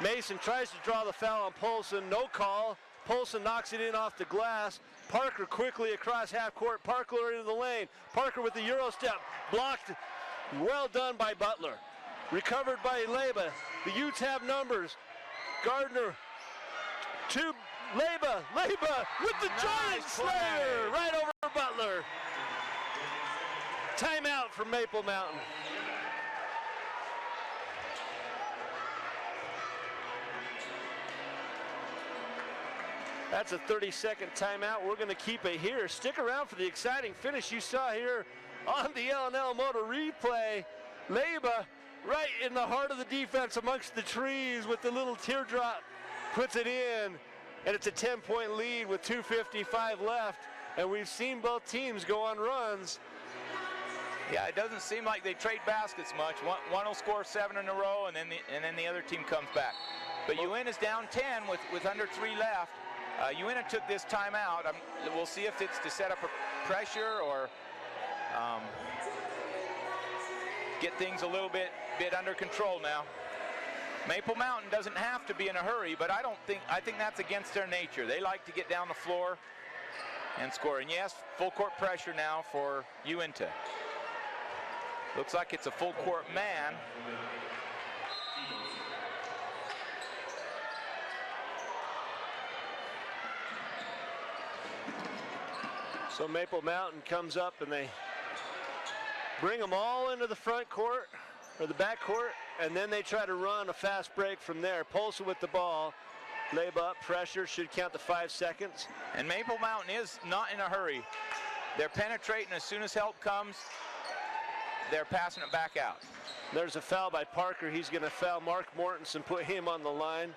Mason tries to draw the foul on Polson. No call. Polson knocks it in off the glass. Parker quickly across half court. Parker into the lane. Parker with the Euro step. Blocked. Well done by Butler. Recovered by Leba. The Utes have numbers. Gardner to Leba. Leba with the giant slayer right over Butler. Timeout for Maple Mountain. That's a 30-second timeout. We're going to keep it here. Stick around for the exciting finish you saw here on the L&L Motor replay. Leba right in the heart of the defense amongst the trees with the little teardrop. Puts it in, and it's a 10-point lead with 2:55 left. And we've seen both teams go on runs. Yeah, it doesn't seem like they trade baskets much. One will score 7 in a row, and then the other team comes back. But Uintah is down 10 with under 3 left. Uintah took this timeout. We'll see if it's to set up a pressure or get things a little bit under control now. Maple Mountain doesn't have to be in a hurry, but I think that's against their nature. They like to get down the floor and score. And yes, full court pressure now for Uintah. Looks like it's a full court man. So Maple Mountain comes up and they bring them all into the front court or the back court, and then they try to run a fast break from there. Polson with the ball, layup up, pressure, should count to 5 seconds. And Maple Mountain is not in a hurry. They're penetrating as soon as help comes. They're passing it back out. There's a foul by Parker. He's going to foul Mark Mortensen, put him on the line.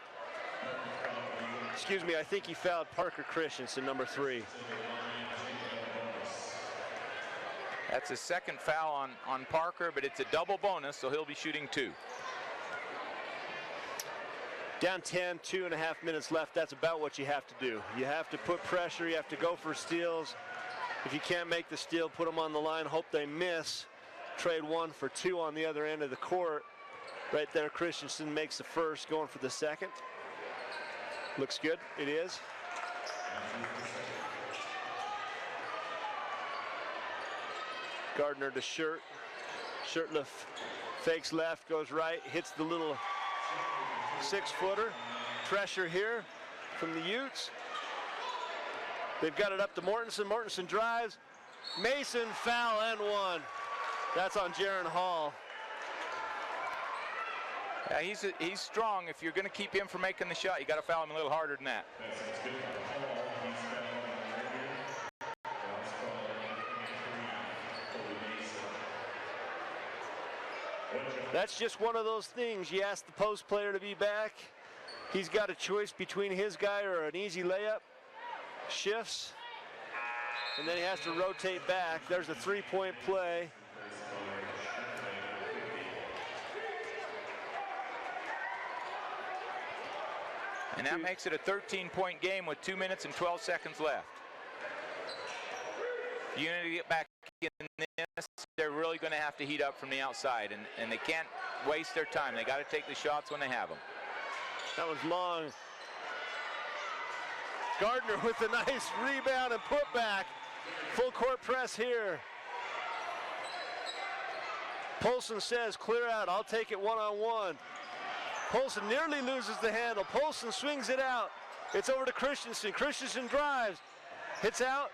Excuse me, I think he fouled Parker Christensen, number 3. That's his second foul on Parker, but it's a double bonus, so he'll be shooting 2. Down 10, 2.5 minutes left. That's about what you have to do. You have to put pressure. You have to go for steals. If you can't make the steal, put them on the line, hope they miss. Trade 1 for 2 on the other end of the court. Right there, Christensen makes the first, going for the second. Looks good. It is. Gardner to Shirt. Shirtliff fakes left, goes right, hits the little 6-footer. Pressure here from the Utes. They've got it up to Mortensen. Mortensen drives. Mason, foul and 1. That's on Jaron Hall. Yeah, he's strong. If you're going to keep him from making the shot, you got to foul him a little harder than that. That's just one of those things. You ask the post player to be back. He's got a choice between his guy or an easy layup. Shifts. And then he has to rotate back. There's a 3-point play. And that makes it a 13-point game with 2 minutes and 12 seconds left. Uintah to get back in this, they're really going to have to heat up from the outside, and they can't waste their time. They got to take the shots when they have them. That was long. Gardner with a nice rebound and put back. Full court press here. Polson says, clear out, I'll take it one-on-one. Polson nearly loses the handle. Polson swings it out. It's over to Christensen. Christensen drives, hits out.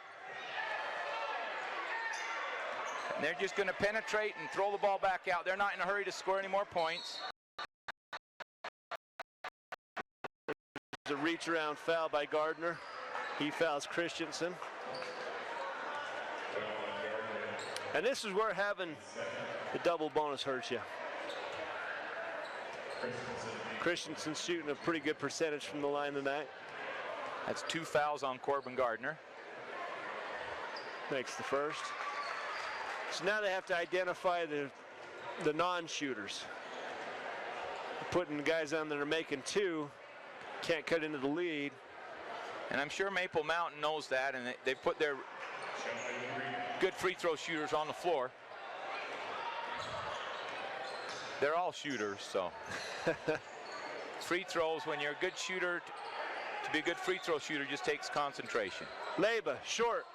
And they're just going to penetrate and throw the ball back out. They're not in a hurry to score any more points. There's a reach around foul by Gardner. He fouls Christensen. And this is where having the double bonus hurts you. Christensen's shooting a pretty good percentage from the line tonight. That's 2 fouls on Corbin Gardner. Makes the first. So now they have to identify the non-shooters. Putting guys on that are making 2, can't cut into the lead. And I'm sure Maple Mountain knows that, and they put their good free throw shooters on the floor. They're all shooters, so. Free throws, when you're a good shooter, to be a good free throw shooter just takes concentration. Leba, short.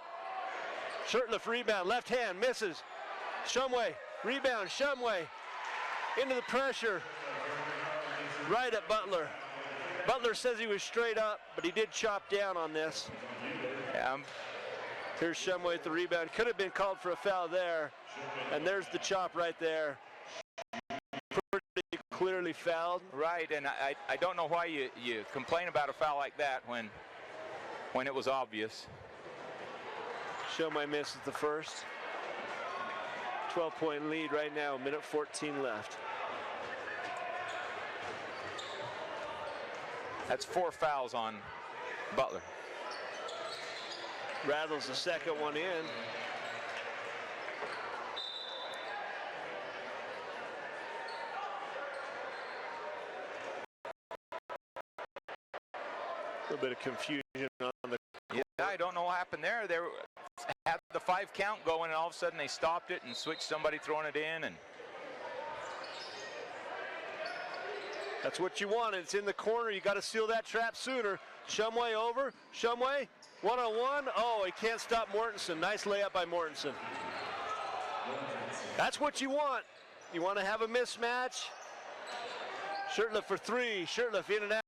Shirtliff rebound, left hand, misses. Shumway, rebound, Shumway. Into the pressure. Right at Butler. Butler says he was straight up, but he did chop down on this. Here's Shumway with the rebound. Could have been called for a foul there. And there's the chop right there. Pretty clearly fouled. Right, and I don't know why you complain about a foul like that when it was obvious. Shumway misses the first. 12-point lead right now, minute 14 left. That's 4 fouls on Butler. Rattles the second one in. little bit of confusion on the Yeah, I don't know what happened there. They had the 5 count going, and all of a sudden they stopped it and switched somebody throwing it in. And that's what you want. It's in the corner. You got to seal that trap sooner. Shumway over. Shumway, one-on-one. Oh, he can't stop Mortensen. Nice layup by Mortensen. That's what you want. You want to have a mismatch. Shirtliff for 3. Shirtliff in and out.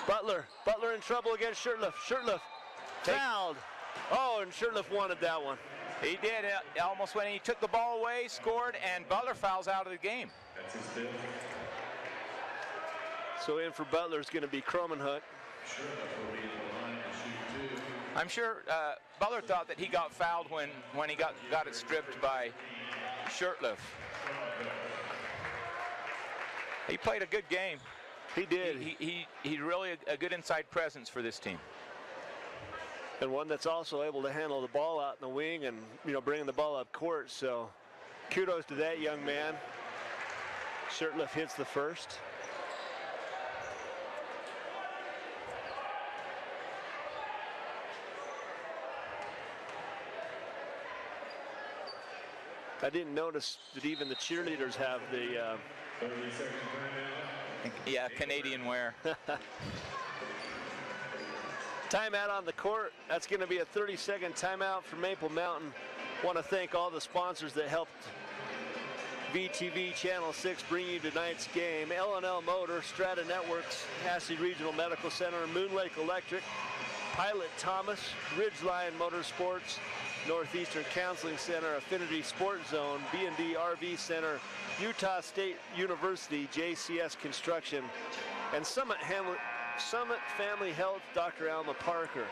Butler in trouble against Shirtliff. Shirtliff fouled. Oh, and Shirtliff wanted that one. he did. Almost when he took the ball away, scored, and Butler fouls out of the game. That's his fifth. So in for Butler is going to be Cromenhoek. I'm sure Butler thought that he got fouled when he got it stripped by Shirtliff. He played a good game. He did. He really a good inside presence for this team. And one that's also able to handle the ball out in the wing and, you know, bringing the ball up court. So kudos to that young man. Shirtliff hits the first. I didn't notice that even the cheerleaders have the... Yeah, Canadian wear. Timeout on the court. That's going to be a 30-second timeout for Maple Mountain. Want to thank all the sponsors that helped VTV Channel 6 bring you tonight's game. L&L Motor, Strata Networks, Ashley Regional Medical Center, Moon Lake Electric, Pilot Thomas, Ridgeline Motorsports, Northeastern Counseling Center, Affinity Sports Zone, B&D RV Center, Utah State University, JCS Construction, and Summit Family Health, Dr. Alma Parker.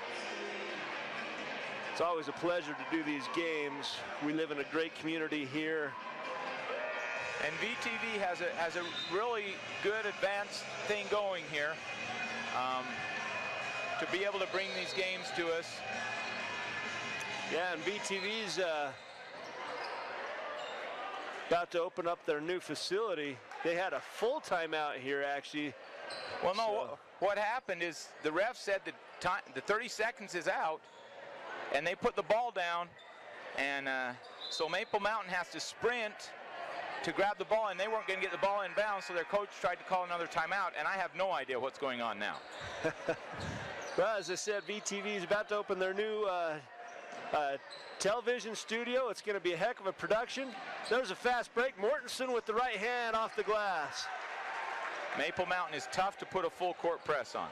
It's always a pleasure to do these games. We live in a great community here. And VTV has a really good advanced thing going here to be able to bring these games to us. Yeah, and VTV's about to open up their new facility. They had a full timeout here, actually. Well, no, what happened is the ref said the 30 seconds is out, and they put the ball down, and so Maple Mountain has to sprint to grab the ball, and they weren't going to get the ball in bounds, so their coach tried to call another timeout, and I have no idea what's going on now. Well, as I said, VTV is about to open their new television studio. It's going to be a heck of a production. There's a fast break. Mortensen with the right hand off the glass. Maple Mountain is tough to put a full court press on.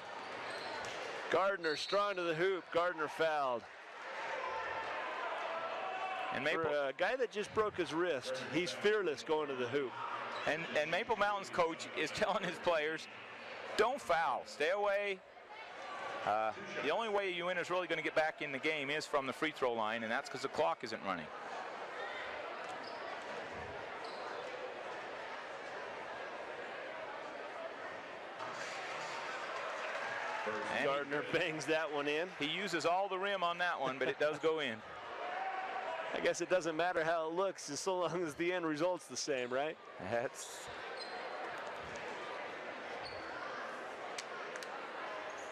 Gardner strong to the hoop. Gardner fouled. And Maple, for a guy that just broke his wrist, he's fearless going to the hoop. And Maple Mountain's coach is telling his players, don't foul, stay away. The only way Uintah is really going to get back in the game is from the free throw line, and that's because the clock isn't running. And Gardner bangs that one in. He uses all the rim on that one, but it does go in. I guess it doesn't matter how it looks, as so long as the end result's the same, right? That's...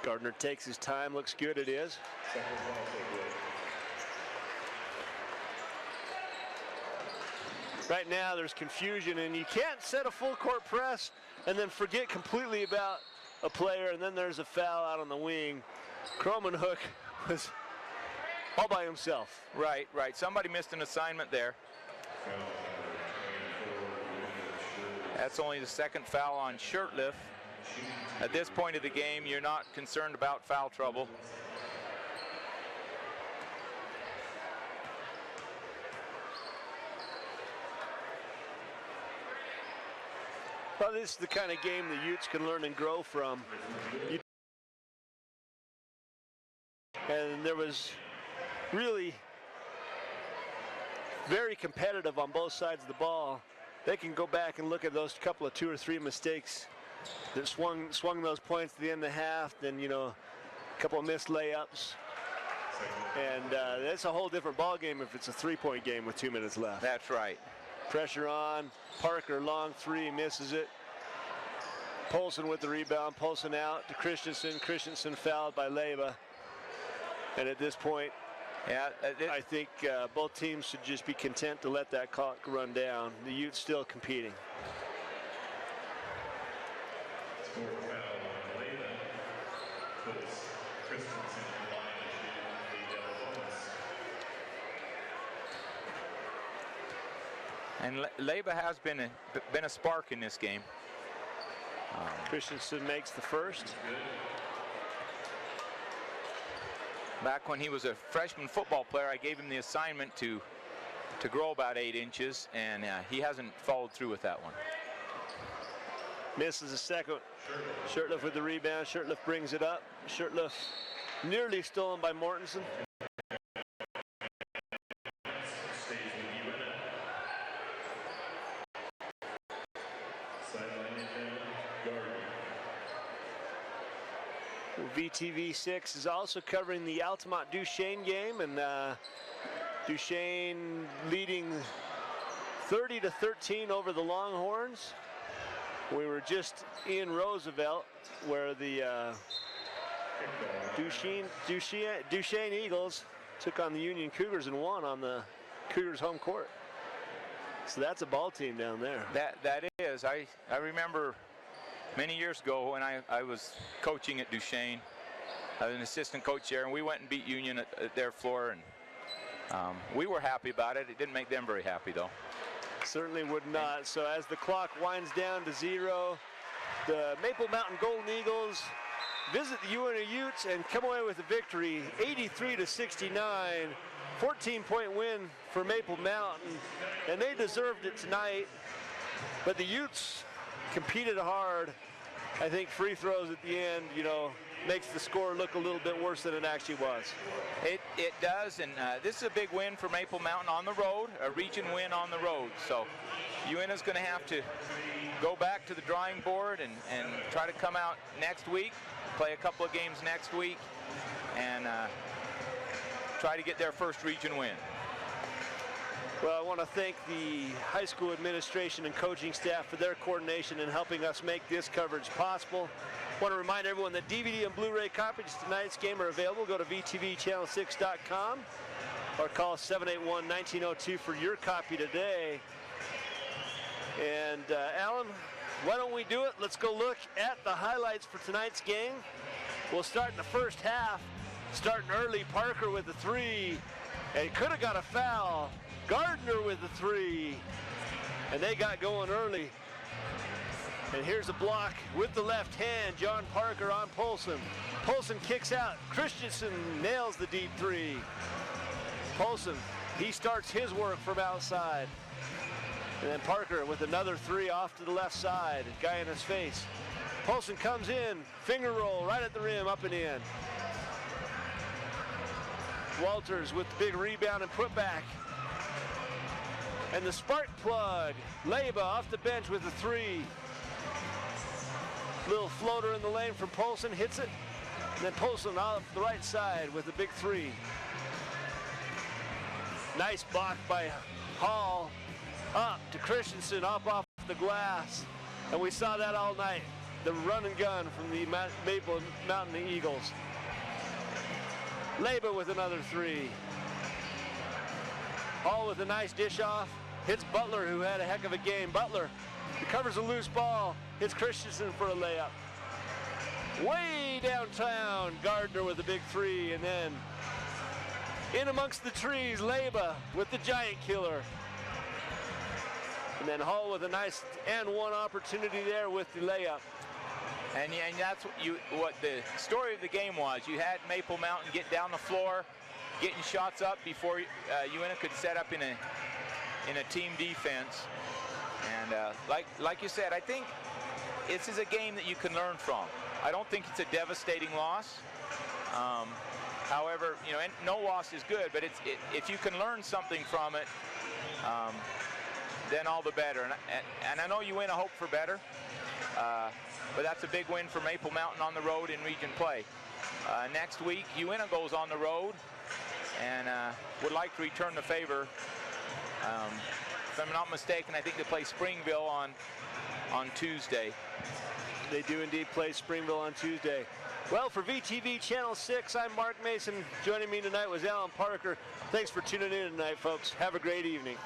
Gardner takes his time, looks good, it is. Right now there's confusion, and you can't set a full court press and then forget completely about a player, and then there's a foul out on the wing. Cromenhoek was all by himself. Right. Somebody missed an assignment there. That's only the second foul on Shirtliff. At this point of the game, you're not concerned about foul trouble. Well, this is the kind of game the Utes can learn and grow from. And there was really very competitive on both sides of the ball. They can go back and look at those couple of 2 or 3 mistakes that swung those points at the end of the half, then, you know, a couple of missed layups. And that's a whole different ball game if it's a 3-point game with 2 minutes left. That's right. Pressure on. Parker, long 3, misses it. Polson with the rebound. Polson out to Christensen. Christensen fouled by Leyva. And at this point, yeah, I think both teams should just be content to let that clock run down. The Utes still competing. Fourth foul on Leyva puts Christensen in the line to shoot the double bonus. And Leyva has been a spark in this game. Christensen makes the first. Back when he was a freshman football player, I gave him the assignment to grow about 8 inches, and he hasn't followed through with that one. Misses a second. Shurtleff with the rebound. Shurtleff brings it up. Shurtleff nearly stolen by Mortensen. Stays with Uintah. Sideline Gardner. VTV 6 is also covering the Altamont Duchesne game, and Duchesne leading 30-13 over the Longhorns. We were just in Roosevelt, where the Duchesne Eagles took on the Union Cougars and won on the Cougars' home court. So that's a ball team down there. That is. I remember many years ago when I was coaching at Duchesne. I was an assistant coach there, and we went and beat Union at their floor, and we were happy about it. It didn't make them very happy, though. Certainly would not. So as the clock winds down to 0, the Maple Mountain Golden Eagles visit the Uintah Utes and come away with a victory, 83-69. 14-point win for Maple Mountain, and they deserved it tonight. But the Utes competed hard. I think free throws at the end, makes the score look a little bit worse than it actually was. It does, and this is a big win for Maple Mountain on the road, a region win on the road. So Uintah's going to have to go back to the drawing board and try to come out next week, play a couple of games next week, and try to get their first region win. Well, I want to thank the high school administration and coaching staff for their coordination in helping us make this coverage possible. I want to remind everyone that DVD and Blu-ray copies of tonight's game are available. Go to VTVchannel6.com or call 781-1902 for your copy today. And Alan, why don't we do it? Let's go look at the highlights for tonight's game. We'll start in the first half. Starting early, Parker with the 3, and could have got a foul. Gardner with the 3, and they got going early. And here's a block with the left hand. John Parker on Polson. Polson kicks out. Christensen nails the deep 3. Polson, he starts his work from outside. And then Parker with another 3 off to the left side. Guy in his face. Polson comes in, finger roll right at the rim, up and in. Walters with the big rebound and put back. And the spark plug. Leyva off the bench with a 3. Little floater in the lane from Polson, hits it. And then Polson off the right side with a big 3. Nice block by Hall. Up to Christensen, up off the glass. And we saw that all night. The run and gun from the Maple Mountain Eagles. Leyva with another 3. Hall with a nice dish off. Hits Butler, who had a heck of a game. Butler recovers a loose ball. Hits Christensen for a layup. Way downtown, Gardner with a big 3. And then in amongst the trees, Leyva with the giant killer. And then Hall with a nice and one opportunity there with the layup. And that's what the story of the game was. You had Maple Mountain get down the floor, getting shots up before Uintah could set up in a team defense. And like you said, I think this is a game that you can learn from. I don't think it's a devastating loss. However, no loss is good, but if you can learn something from it, then all the better. And I know Uintah hope for better, but that's a big win for Maple Mountain on the road in region play. Next week, Uintah goes on the road and would like to return the favor. If I'm not mistaken, I think they play Springville on Tuesday. They do indeed play Springville on Tuesday. Well, for VTV Channel 6, I'm Mark Mason. Joining me tonight was Alan Parker. Thanks for tuning in tonight, folks. Have a great evening.